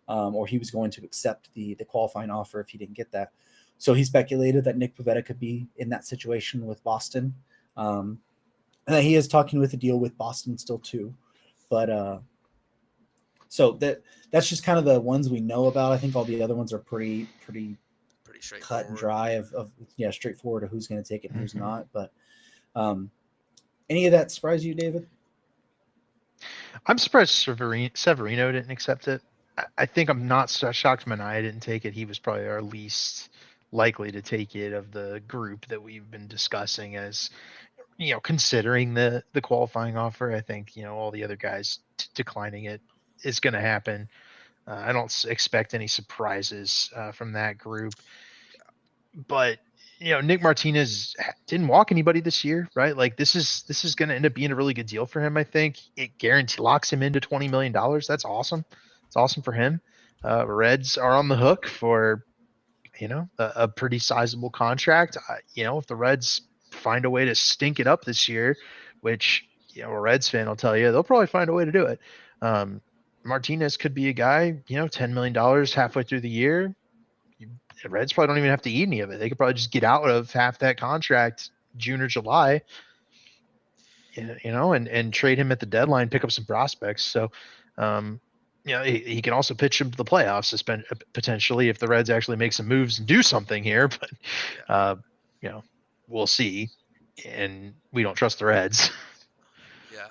or he was going to accept the qualifying offer if he didn't get that. So he speculated that Nick Pivetta could be in that situation with Boston. And that he is talking with a deal with Boston still too. But so that's just kind of the ones we know about. I think all the other ones are pretty cut and dry of straightforward of who's going to take it and who's not. But any of that surprise you, David? I'm surprised Severino didn't accept it. I think I'm not so shocked Manaea didn't take it. He was probably our least likely to take it of the group that we've been discussing as, considering the qualifying offer. I think, all the other guys declining it is going to happen. I don't expect any surprises from that group. But, Nick Martinez didn't walk anybody this year, right? Like this is going to end up being a really good deal for him. I think it locks him into $20 million. That's awesome. It's awesome for him. Reds are on the hook for, a pretty sizable contract. If the Reds find a way to stink it up this year, which, a Reds fan will tell you, they'll probably find a way to do it. Martinez could be a guy, $10 million halfway through the year. The Reds probably don't even have to eat any of it. They could probably just get out of half that contract June or July, and trade him at the deadline, pick up some prospects. So, he can also pitch him to the playoffs, potentially, if the Reds actually make some moves and do something here. But, we'll see. And we don't trust the Reds. Yeah.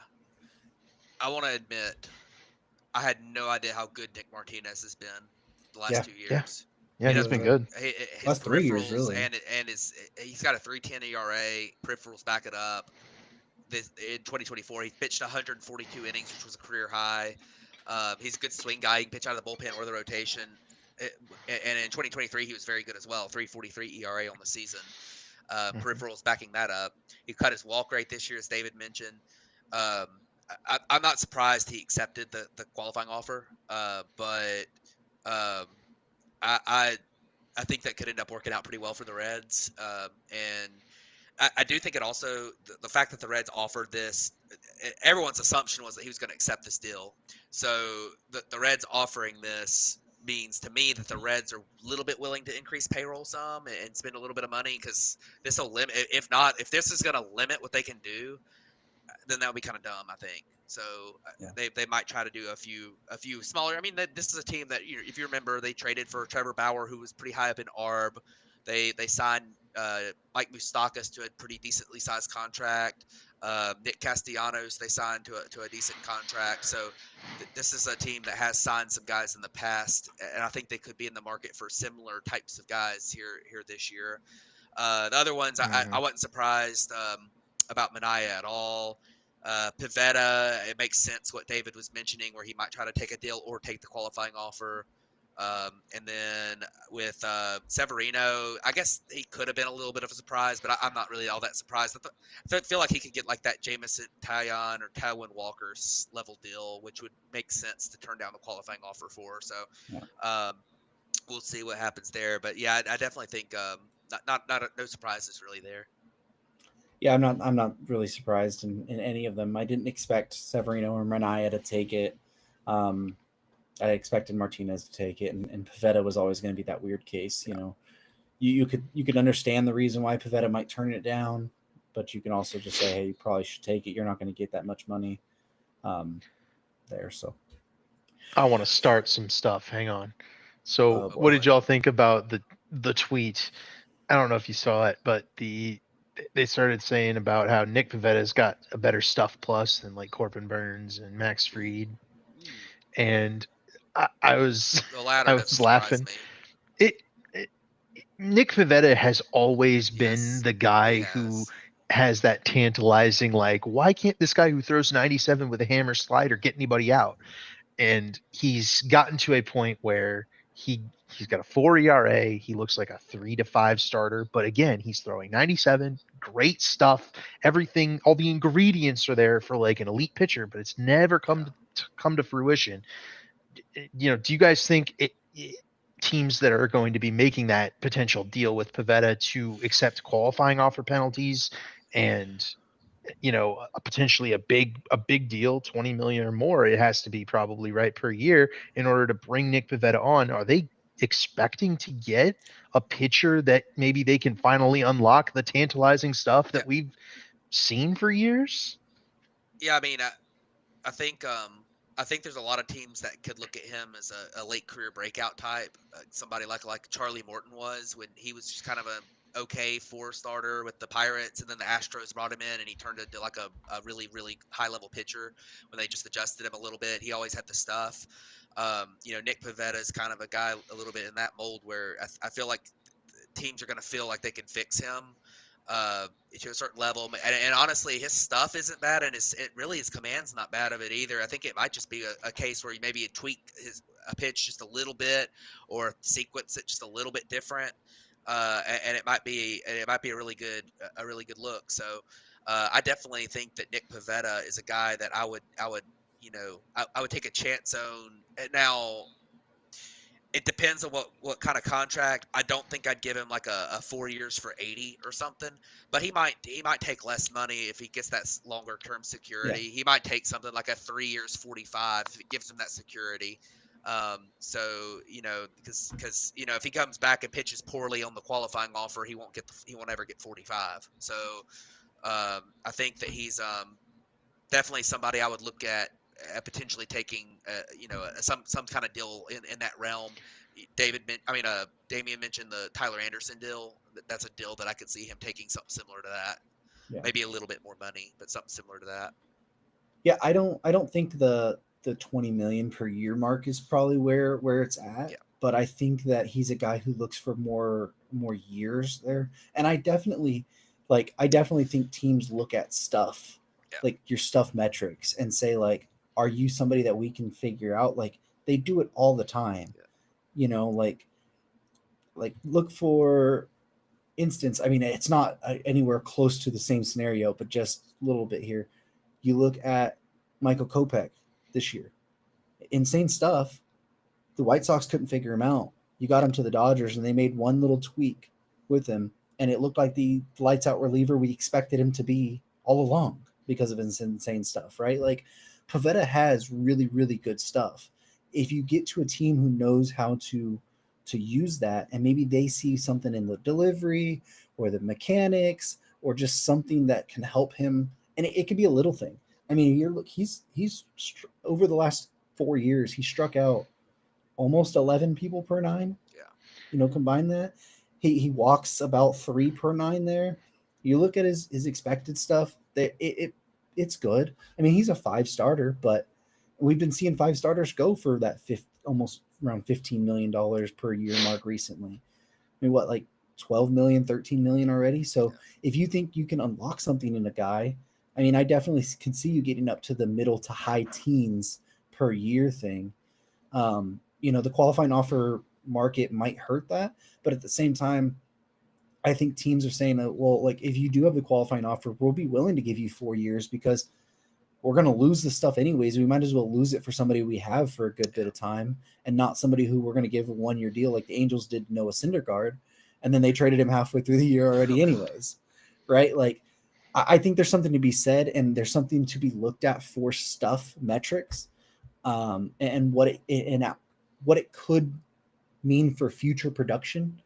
I want to admit, I had no idea how good Nick Martinez has been the last 2 years. Yeah, he's been good. His last 3 years, really. And he's got a 3.10 ERA. Peripherals back it up. In 2024, he pitched 142 innings, which was a career high. He's a good swing guy. He can pitch out of the bullpen or the rotation. And in 2023, he was very good as well. 3.43 ERA on the season. Peripherals backing that up. He cut his walk rate this year, as David mentioned. I'm not surprised he accepted the qualifying offer, but I think that could end up working out pretty well for the Reds. And I do think it also the fact that the Reds offered this, everyone's assumption was that he was going to accept this deal. So the Reds offering this means to me that the Reds are a little bit willing to increase payroll some and spend a little bit of money, because this will limit. If this is going to limit what they can do, then that would be kind of dumb, I think. So they might try to do a few smaller. I mean, this is a team that, if you remember, they traded for Trevor Bauer, who was pretty high up in ARB. They signed Mike Moustakas to a pretty decently sized contract. Nick Castellanos they signed to a decent contract. So this is a team that has signed some guys in the past, and I think they could be in the market for similar types of guys here this year. The other ones, I wasn't surprised about Manaea at all. Pivetta, it makes sense what David was mentioning, where he might try to take a deal or take the qualifying offer. And then with Severino, I guess he could have been a little bit of a surprise, but I'm not really all that surprised. I feel like he could get like that Jameson Taillon or Taijuan Walker's level deal, which would make sense to turn down the qualifying offer for. So we'll see what happens there. But yeah, I definitely think no surprises really there. Yeah, I'm not really surprised in any of them. I didn't expect Severino or Manaea to take it. I expected Martinez to take it, and Pivetta was always going to be that weird case. You could understand the reason why Pivetta might turn it down, but you can also just say, hey, you probably should take it. You're not going to get that much money there. So I want to start some stuff. Hang on. So what did y'all think about the tweet? I don't know if you saw it, but they started saying about how Nick Pivetta's got a better stuff plus than like Corbin Burns and Max Fried. And I was laughing. Nick Pivetta has always been the guy who has that tantalizing, like, why can't this guy who throws 97 with a hammer slider get anybody out? And he's gotten to a point where He's got a 4 ERA. He looks like a 3 to 5 starter, but again, he's throwing 97. Great stuff. Everything, all the ingredients are there for like an elite pitcher, but it's never come to fruition. Do you guys think teams that are going to be making that potential deal with Pivetta to accept qualifying offer penalties and potentially a big deal, 20 million or more, it has to be probably right per year in order to bring Nick Pivetta on? Are they expecting to get a pitcher that maybe they can finally unlock the tantalizing stuff that we've seen for years? Yeah, I mean, I think there's a lot of teams that could look at him as a late career breakout type, somebody like Charlie Morton was when he was just kind of a okay 4 starter with the Pirates, and then the Astros brought him in and he turned into like a really really high level pitcher when they just adjusted him a little bit. He always had the stuff. Nick Pivetta is kind of a guy a little bit in that mold where I feel like teams are going to feel like they can fix him to a certain level. And honestly, his stuff isn't bad, and his command's not bad of it either. I think it might just be a case where maybe you tweak a pitch just a little bit or sequence it just a little bit different, and it might be a really good look. So I definitely think that Nick Pivetta is a guy that I would I would take a chance on. Now it depends on what kind of contract. I don't think I'd give him like a 4 years for 80 or something, but he might take less money if he gets that longer term security. He might take something like a 3 years 45 if it gives him that security. So because if he comes back and pitches poorly on the qualifying offer, he won't ever get 45. So I think that he's definitely somebody I would look at potentially taking, some kind of deal in that realm. Damian mentioned the Tyler Anderson deal. That's a deal that I could see him taking something similar to that. Yeah. Maybe a little bit more money, but something similar to that. Yeah, I don't think the 20 million per year mark is probably where it's at. Yeah. But I think that he's a guy who looks for more years there. And I definitely think teams look at stuff. Yeah. Like your stuff metrics and say like, are you somebody that we can figure out? Like they do it all the time. Yeah. Like look for instance. I mean, it's not anywhere close to the same scenario, but just a little bit here. You look at Michael Kopech this year. Insane stuff. The White Sox couldn't figure him out. You got him to the Dodgers and they made one little tweak with him and it looked like the lights out reliever we expected him to be all along because of his insane stuff, right? Like Pivetta has really, really good stuff. If you get to a team who knows how to use that and maybe they see something in the delivery or the mechanics or just something that can help him, and it could be a little thing. I mean, he's over the last 4 years, he struck out almost 11 people per 9. Yeah. Combine that. He walks about 3 per 9 there. You look at his expected stuff, that it's good. I mean, he's a 5 starter, but we've been seeing 5 starters go for that almost around $15 million per year mark recently. I mean, what, like 12 million, 13 million already? So if you think you can unlock something in a guy, I mean, I definitely can see you getting up to the middle to high teens per year thing. The qualifying offer market might hurt that, but at the same time, I think teams are saying that, well, like if you do have the qualifying offer, we'll be willing to give you 4 years because we're going to lose the stuff anyways. We might as well lose it for somebody we have for a good bit of time and not somebody who we're going to give a 1 year deal like the Angels did Noah Syndergaard. And then they traded him halfway through the year already anyways, right? Like I think there's something to be said and there's something to be looked at for stuff metrics and what it could mean for future production.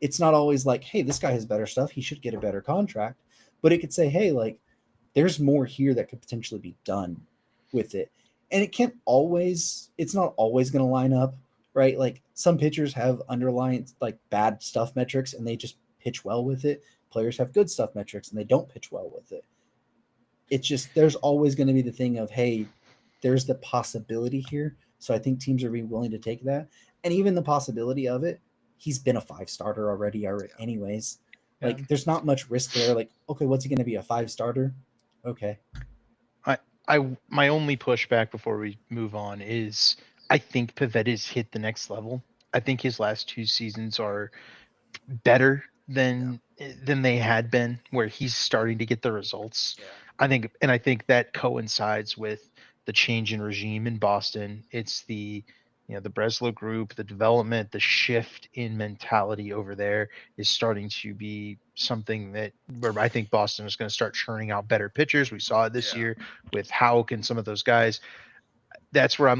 It's not always like, hey, this guy has better stuff, he should get a better contract. But it could say, hey, like, there's more here that could potentially be done with it. And it's not always going to line up, right? Like some pitchers have underlying like bad stuff metrics and they just pitch well with it. Players have good stuff metrics and they don't pitch well with it. It's just, there's always going to be the thing of, hey, there's the possibility here. So I think teams are being willing to take that. And even the possibility of it, he's been a 5 starter already anyways. Like there's not much risk there. Like, okay, what's he going to be, a 5 starter? Okay. My only pushback before we move on is I think Pivetta's hit the next level. I think his last 2 seasons are better than they had been, where he's starting to get the results. Yeah. I think that coincides with the change in regime in Boston. It's the Breslow group, the development, the shift in mentality over there is starting to be something that where I think Boston is going to start churning out better pitchers. We saw it this year with Houck and some of those guys. That's where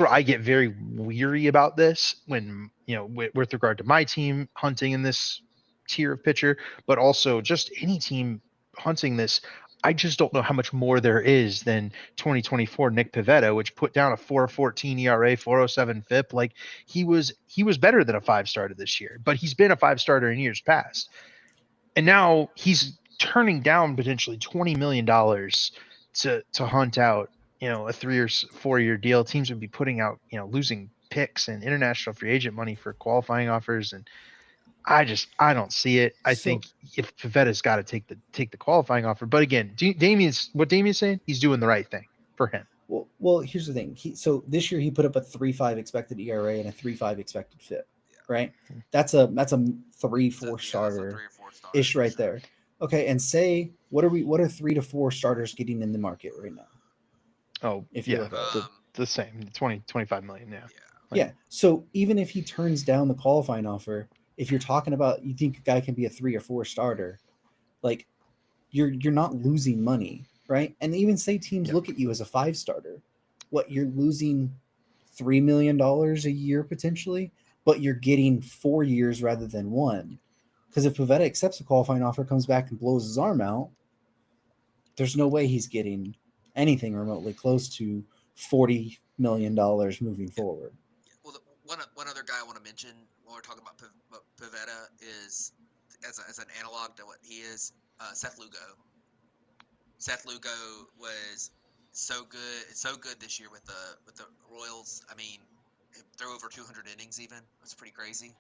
I get very weary about this when with regard to my team hunting in this tier of pitcher, but also just any team hunting this. I just don't know how much more there is than 2024 Nick Pivetta, which put down a 4.14 ERA, 4.07 FIP. Like he was better than a 5-starter this year, but he's been a 5-starter in years past, and now he's turning down potentially $20 million to hunt out a 3 or 4 year deal. Teams would be putting out losing picks and international free agent money for qualifying offers, and I don't see it. I think if Pavetta's got to take the qualifying offer, but again, Damien's saying, he's doing the right thing for him. Well, here's the thing. So this year he put up a 3.5 expected ERA and a 3.5 expected FIP, right? That's a 3-4 starter ish right there. Okay, and say what are 3 to 4 starters getting in the market right now? Oh, if you look at the same 20-25 million, yeah. So even if he turns down the qualifying offer, if you're talking about you think a guy can be a 3 or 4 starter, like you're not losing money, right? And even say teams look at you as a 5-starter, what you're losing $3 million a year potentially, but you're getting 4 years rather than 1. Because if Pivetta accepts a qualifying offer, comes back and blows his arm out, there's no way he's getting anything remotely close to $40 million moving forward. Well, one other guy I want to mention when we're talking about Pivetta is as an analog to what he is, Seth Lugo. Seth Lugo was so good this year with the Royals. I mean, threw over 200 innings even. That's pretty crazy.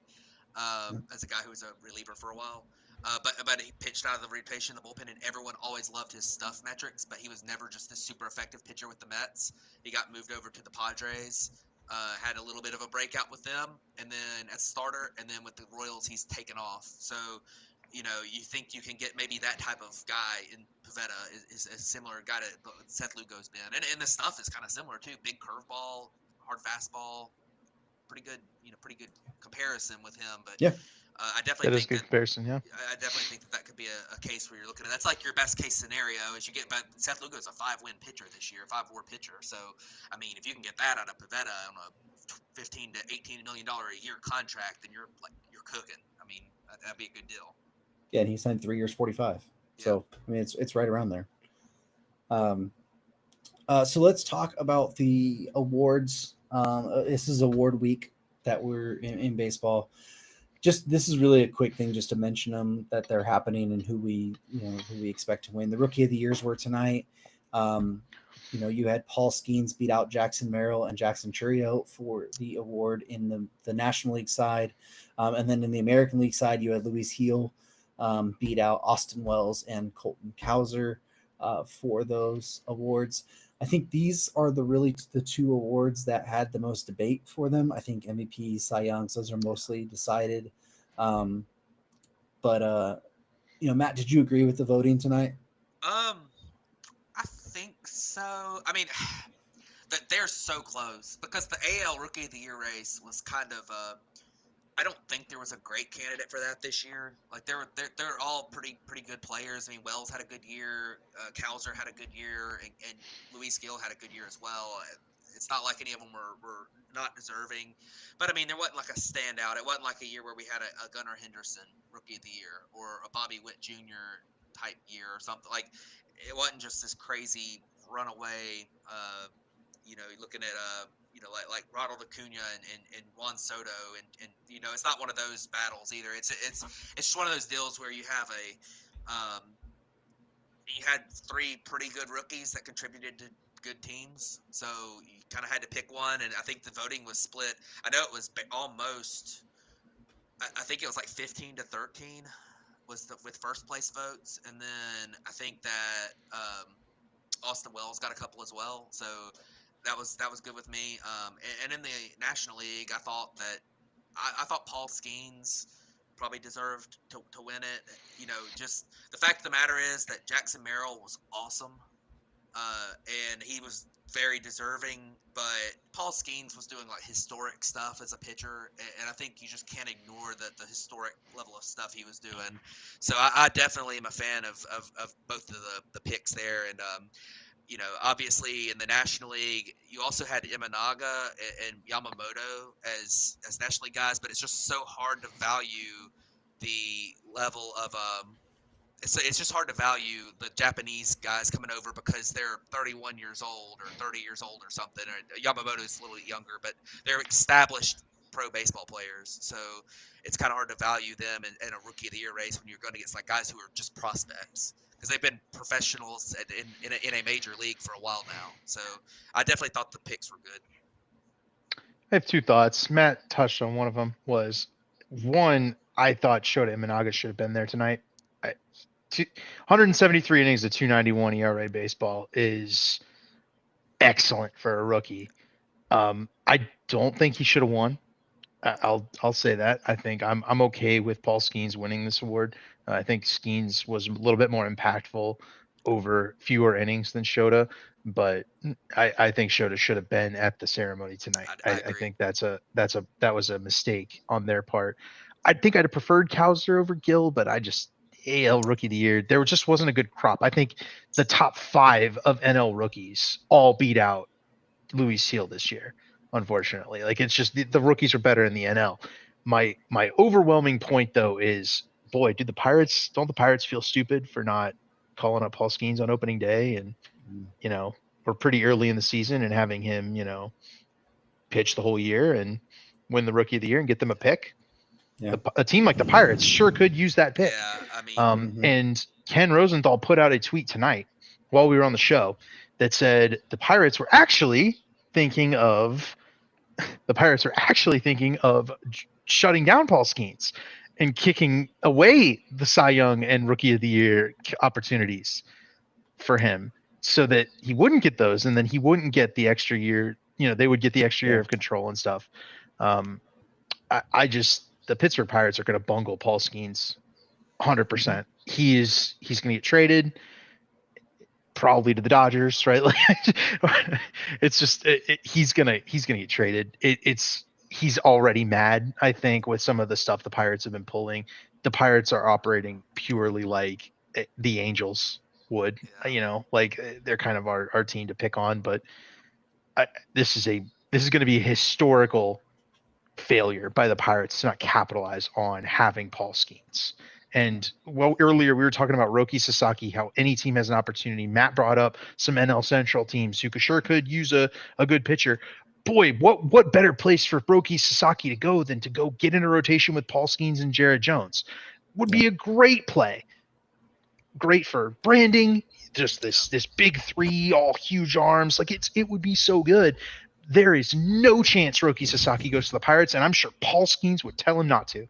As a guy who was a reliever for a while. But he pitched out of the rotation, the bullpen, and everyone always loved his stuff metrics, but he was never just this super effective pitcher with the Mets. He got moved over to the Padres, had a little bit of a breakout with them, and then as starter, and then with the Royals, he's taken off. So, you think you can get maybe that type of guy in Pivetta is a similar guy to Seth Lugo's been. And the stuff is kind of similar, too. Big curveball, hard fastball, pretty good comparison with him, but I definitely think comparison. Yeah, I definitely think that could be a case where you're looking at. That's like your best case scenario is you get. But Seth Lugo is a 5-win pitcher this year, 5-WAR pitcher. So I mean, if you can get that out of Pivetta on a $15 to $18 million a year contract, then you're cooking. I mean, that'd be a good deal. Yeah, and he signed 3 years, 45. So I mean, it's right around there. So let's talk about the awards. This is award week that we're in baseball. Just this is really a quick thing just to mention them that they're happening and who we expect to win. The Rookie of the Years were tonight. You had Paul Skeens beat out Jackson Merrill and Jackson Churio for the award in the National League side. And then in the American League side, you had Luis Heel beat out Austin Wells and Colton Cowser for those awards. I think these are the 2 awards that had the most debate for them. I think MVP, Cy Youngs, those are mostly decided. But Matt, did you agree with the voting tonight? I think so. I mean, that they're so close because the AL Rookie of the Year race was kind of I don't think there was a great candidate for that this year. Like they're all pretty good players. I mean, Wells had a good year, Cowser had a good year, and Luis Gil had a good year as well. It's not like any of them were not deserving, but I mean, there wasn't like a standout. It wasn't like a year where we had a Gunnar Henderson Rookie of the Year or a Bobby Witt Jr. type year or something. Like it wasn't just this crazy runaway. Looking at like Ronald Acuna and Juan Soto, and it's not one of those battles either. It's just one of those deals where you have you had 3 pretty good rookies that contributed to good teams, so you kind of had to pick one, and I think the voting was split. I know it was almost. I think it was like 15 to 13 was with first place votes, and then I think that Austin Wells got a couple as well, so that was good with me. And in the National League, I thought that I thought Paul Skeens probably deserved to win it. Just the fact of the matter is that Jackson Merrill was awesome, and he was very deserving. But Paul Skeens was doing like historic stuff as a pitcher, and I think you just can't ignore the historic level of stuff he was doing. So I definitely am a fan of both of the picks there, and obviously in the National League, you also had Imanaga and Yamamoto as National League guys, but it's just so hard to value the level of it's just hard to value the Japanese guys coming over because they're 31 years old or 30 years old or something. Or Yamamoto is a little younger, but they're established pro baseball players, so it's kind of hard to value them in a Rookie of the Year race when you're going against like guys who are just prospects because they've been professionals in a major league for a while now. So I definitely thought the picks were good. I have two thoughts. Matt touched on one of them. Was one, I thought Shota Imanaga should have been there tonight. 173 innings of 291 ERA baseball is excellent for a rookie. I don't think he should have won. I'll say that. I think I'm okay with Paul Skeens winning this award. I think Skeens was a little bit more impactful over fewer innings than Shota, but I think Shota should have been at the ceremony tonight. I think that was a mistake on their part. I think I'd have preferred Cowser over Gill, but I just AL Rookie of the Year. There just wasn't a good crop. I think the top 5 of NL rookies all beat out Louis Seal this year. Unfortunately, like it's just the rookies are better in the NL. My overwhelming point though is, boy, don't the Pirates feel stupid for not calling up Paul Skeens on opening day, and we're pretty early in the season and having him pitch the whole year and win the Rookie of the Year and get them a pick. Yeah. A team like the Pirates sure could use that pick. Yeah, I mean, and Ken Rosenthal put out a tweet tonight while we were on the show that said the Pirates were actually thinking of shutting down Paul Skeens and kicking away the Cy Young and Rookie of the Year opportunities for him so that he wouldn't get those, and then he wouldn't get the extra year. They would get the extra year of control and stuff. The Pittsburgh Pirates are going to bungle Paul Skeens 100%. He's going to get traded probably to the Dodgers, right? Like it's just he's gonna get traded. He's already mad, I think, with some of the stuff the Pirates have been pulling. The Pirates are operating purely like the Angels would, like they're kind of our team to pick on. But this is going to be a historical failure by the Pirates to not capitalize on having Paul Skeens. And earlier we were talking about Roki Sasaki, how any team has an opportunity. Matt brought up some NL Central teams who could use a good pitcher. Boy, what better place for Roki Sasaki to go than to go get in a rotation with Paul Skeens and Jared Jones? Would be a great play. Great for branding, just this big 3, all huge arms. Like it would be so good. There is no chance Roki Sasaki goes to the Pirates, and I'm sure Paul Skeens would tell him not to.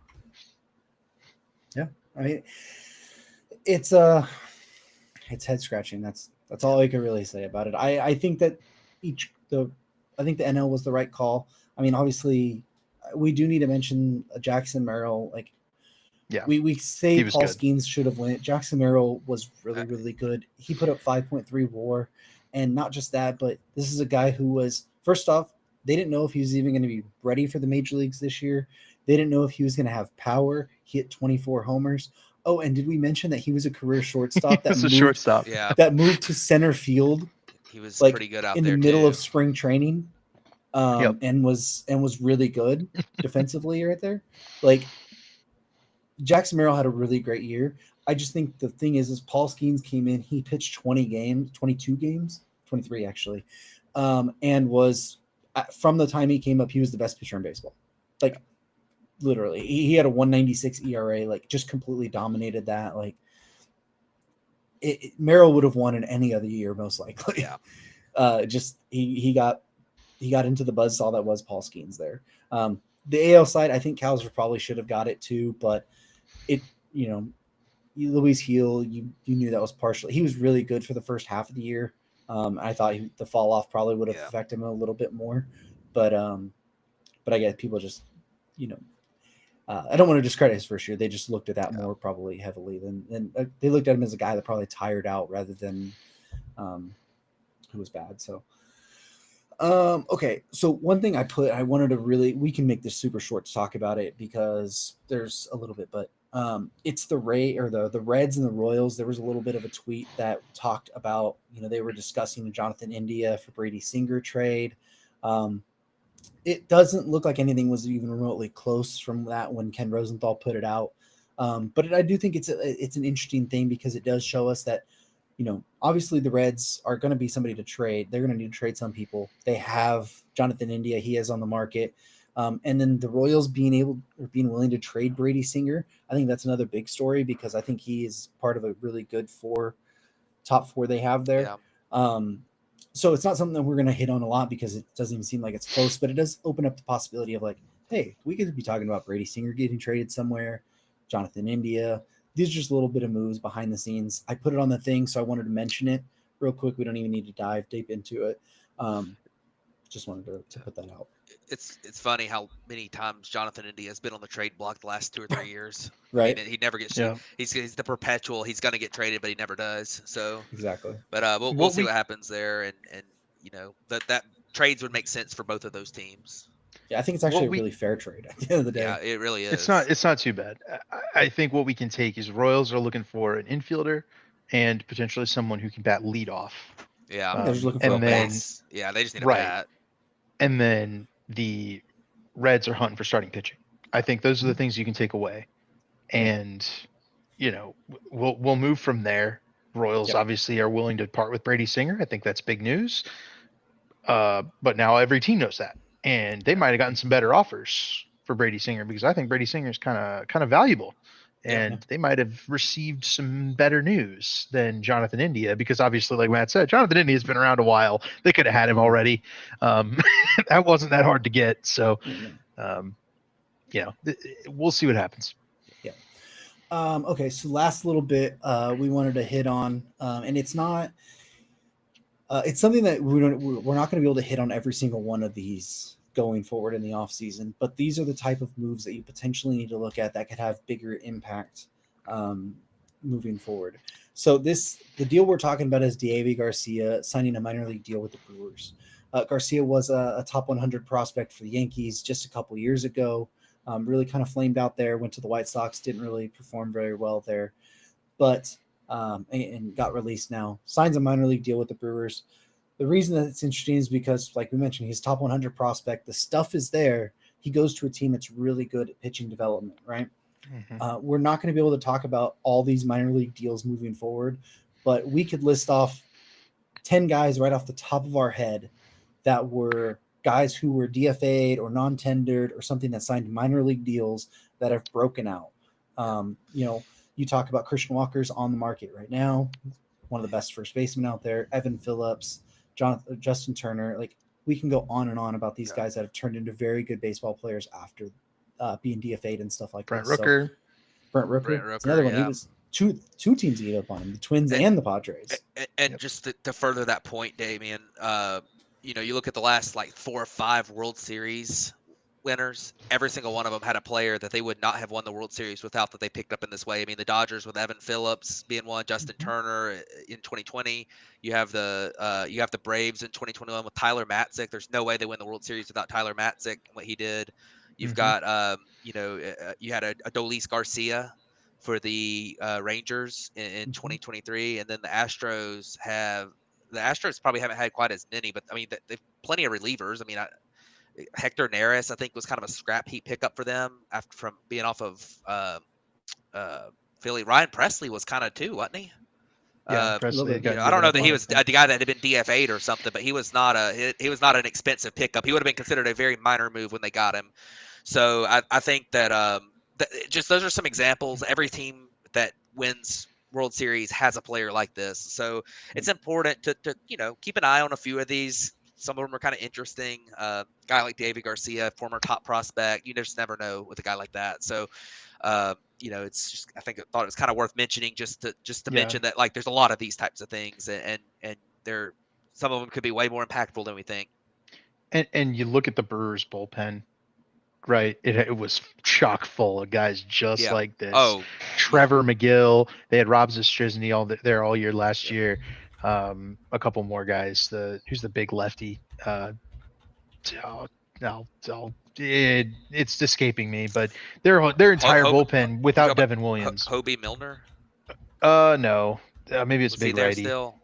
Yeah, I mean, it's head scratching. That's all I can really say about it. I think that I think the NL was the right call. I mean, obviously, we do need to mention Jackson Merrill. Like, we say Paul Skeens should have won it. Jackson Merrill was really good. He put up 5.3 WAR, and not just that, but this is a guy who was, first off, they didn't know if he was even going to be ready for the major leagues this year. They didn't know if he was going to have power. He hit 24 homers. Oh, and did we mention that he was a career shortstop? That moved to center field. He was pretty good out in there the middle too. of spring training, and was really good defensively right there. Like, Jackson Merrill had a really great year. I just think the thing is Paul Skeens came in. He pitched 22 games, 23 actually, and was from the time he came up, he was the best pitcher in baseball. Like, literally, he had a 196 ERA. Like, just completely dominated that. Like, Merrill would have won in any other year most likely. Yeah. Just he got into the buzzsaw that was Paul Skeens there. The AL side, I think Cowser probably should have got it too, but Luis Heel, you knew that was partially. He was really good for the first half of the year. I thought the fall off probably would have affected him a little bit more, but I guess people just I don't want to discredit his first year. They just looked at that more probably heavily than they looked at him as a guy that probably tired out rather than who was bad. So, okay. So one thing I wanted to we can make this super short to talk about it because there's a little bit, but it's the the Reds and the Royals. There was a little bit of a tweet that talked about, they were discussing the Jonathan India for Brady Singer trade. It doesn't look like anything was even remotely close from that when Ken Rosenthal put it out. But I do think it's an interesting thing because it does show us that, obviously the Reds are going to be somebody to trade. They're going to need to trade some people. They have Jonathan India. He is on the market. And then the Royals being willing to trade Brady Singer. I think that's another big story because I think he is part of a really good top four they have there. Yeah. So it's not something that we're going to hit on a lot because it doesn't even seem like it's close, but it does open up the possibility of like, hey, we could be talking about Brady Singer getting traded somewhere, Jonathan India. These are just a little bit of moves behind the scenes. I put it on the thing, so I wanted to mention it real quick. We don't even need to dive deep into it. Just wanted to put that out. It's funny how many times Jonathan India has been on the trade block the last 2 or 3 years. Right. I mean, he never gets. Yeah. He's the perpetual. He's going to get traded, but he never does. So exactly. But we'll see what happens there, and that trades would make sense for both of those teams. Yeah, I think it's actually a really fair trade at the end of the day. Yeah, it really is. It's not too bad. I think what we can take is Royals are looking for an infielder and potentially someone who can bat leadoff. Yeah, they're just looking for bats. Yeah, they just need a bat. And then the Reds are hunting for starting pitching. I think those are the things you can take away, and we'll move from there. Royals obviously are willing to part with Brady Singer. I think that's big news. But now every team knows that, and they might have gotten some better offers for Brady Singer because I think Brady Singer is kind of valuable, and they might have received some better news than Jonathan India because obviously, like Matt said, Jonathan India has been around a while. They could have had him already. That wasn't that hard to get. So, we'll see what happens. Yeah. Okay. So last little bit we wanted to hit on, and it's not. It's something that we're not going to be able to hit on every single one of these going forward in the off season, but these are the type of moves that you potentially need to look at that could have bigger impact moving forward. So the deal we're talking about is Deivi Garcia signing a minor league deal with the Brewers. Garcia was a top 100 prospect for the Yankees just a couple years ago. Really kind of flamed out there, went to the White Sox, didn't really perform very well there, but and got released now, signs a minor league deal with the Brewers. The reason that it's interesting is because, like we mentioned, he's top 100 prospect. The stuff is there. He goes to a team that's really good at pitching development, right? Mm-hmm. We're not going to be able to talk about all these minor league deals moving forward, but we could list off 10 guys right off the top of our head that were guys who were DFA'd or non-tendered or something that signed minor league deals that have broken out. You talk about Christian Walker's on the market right now, one of the best first basemen out there, Evan Phillips, Justin Turner. Like, we can go on and on about these guys that have turned into very good baseball players after being DFA'd and stuff like that. Brent Rooker. It's another one. He was two teams gave up on him, the Twins and the Padres. And just to further that point, Damian, you look at the last 4 or 5 World Series winners, every single one of them had a player that they would not have won the World Series without that they picked up in this way. I mean, the Dodgers with Evan Phillips being one, Justin Turner in 2020. You have the Braves in 2021 with Tyler Matzik. There's no way they win the World Series without Tyler Matzik and what he did. You've got you had a Adolis Garcia for the Rangers in 2023, and then the Astros probably haven't had quite as many, but I mean they've plenty of relievers. I mean, Hector Neris, I think, was kind of a scrap heap pickup for them from being off of Philly. Ryan Presley was kind of too, wasn't he? Yeah, Presley. I don't know that he was the guy that had been DFA'd or something, but he was not an expensive pickup. He would have been considered a very minor move when they got him. So I think that just those are some examples. Every team that wins World Series has a player like this, so it's important to keep an eye on a few of these. Some of them are kind of interesting. Guy like Deivi Garcia, former top prospect, you just never know with a guy like that. So, it's just, I thought it was kind of worth mentioning just to mention that there's a lot of these types of things, and some of them could be way more impactful than we think. And you look at the Brewers bullpen, right? It was chock full of guys just like this. Oh, Trevor McGill. They had Rob Zastryzny there all year last year. A couple more guys. Who's the big lefty? It's escaping me, but their entire bullpen without Devin Williams. Hobie Milner. No, maybe it's Was big he there righty. still?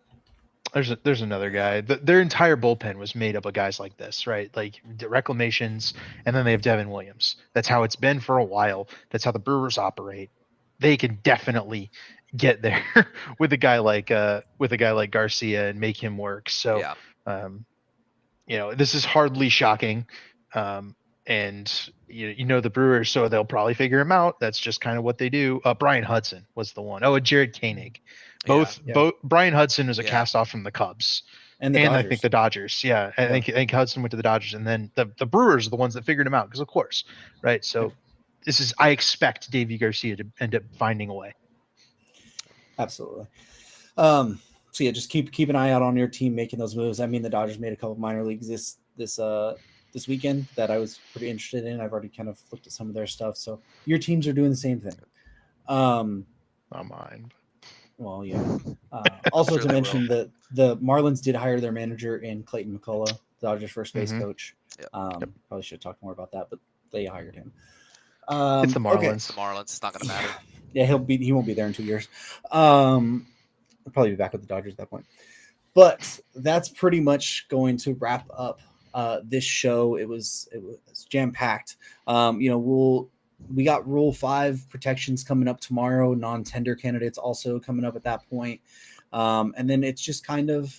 There's another guy. Their entire bullpen was made up of guys like this, right? Like the reclamations, and then they have Devin Williams. That's how it's been for a while. That's how the Brewers operate. They can definitely get there with a guy like Garcia and make him work. So, this is hardly shocking. And the Brewers, so they'll probably figure him out. That's just kind of what they do. Brian Hudson was the one. Oh, and Jared Koenig. Both Brian Hudson was a cast off from the Cubs. And I think the Dodgers. Yeah. I think Hudson went to the Dodgers, and then the Brewers are the ones that figured him out, because of course, right? So I expect Davey Garcia to end up finding a way. Absolutely. So yeah, just keep an eye out on your team making those moves. I mean, the Dodgers made a couple of minor leagues this weekend that I was pretty interested in. I've already kind of looked at some of their stuff. So your teams are doing the same thing. Not mine. Well, yeah. Also to mention that the Marlins did hire their manager in Clayton McCullough, Dodgers first base coach. Probably should talk more about that, but they hired him. It's the Marlins. Okay. It's the Marlins. It's not going to matter. Yeah, he won't be there in 2 years. He'll probably be back with the Dodgers at that point. But that's pretty much going to wrap up this show. It was jam packed. We got Rule 5 protections coming up tomorrow. Non-tender candidates also coming up at that point. And then it's just kind of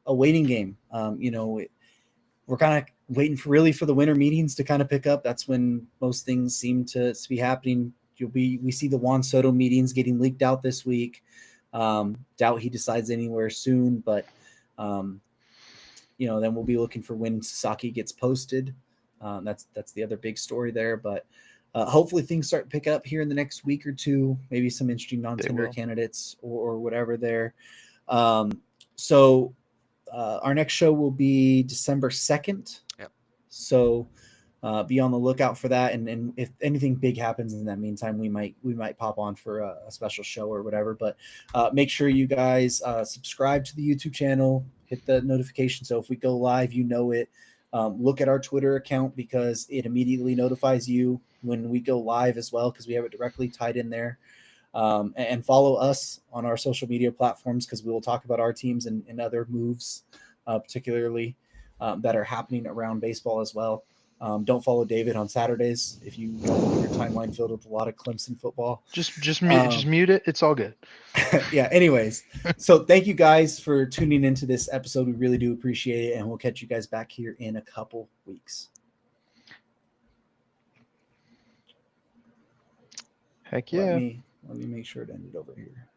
a waiting game. We're kind of waiting for the winter meetings to kind of pick up. That's when most things seem to be happening. We see the Juan Soto meetings getting leaked out this week. Doubt he decides anywhere soon, but then we'll be looking for when Sasaki gets posted. That's the other big story there, but hopefully things start to pick up here in the next week or two, maybe some interesting non-tender candidates or whatever there. So our next show will be December 2nd. Yep. So be on the lookout for that. And if anything big happens in that meantime, we might pop on for a special show or whatever, but make sure you guys subscribe to the YouTube channel, hit the notification. So if we go live, it. Look at our Twitter account, because it immediately notifies you when we go live as well, because we have it directly tied in there. And follow us on our social media platforms, because we will talk about our teams and other moves, particularly that are happening around baseball as well. Don't follow David on Saturdays if you don't want your timeline filled with a lot of Clemson football. Just mute it. It's all good. Yeah. Anyways, so thank you guys for tuning into this episode. We really do appreciate it, and we'll catch you guys back here in a couple weeks. Heck yeah. Let me make sure it ended over here.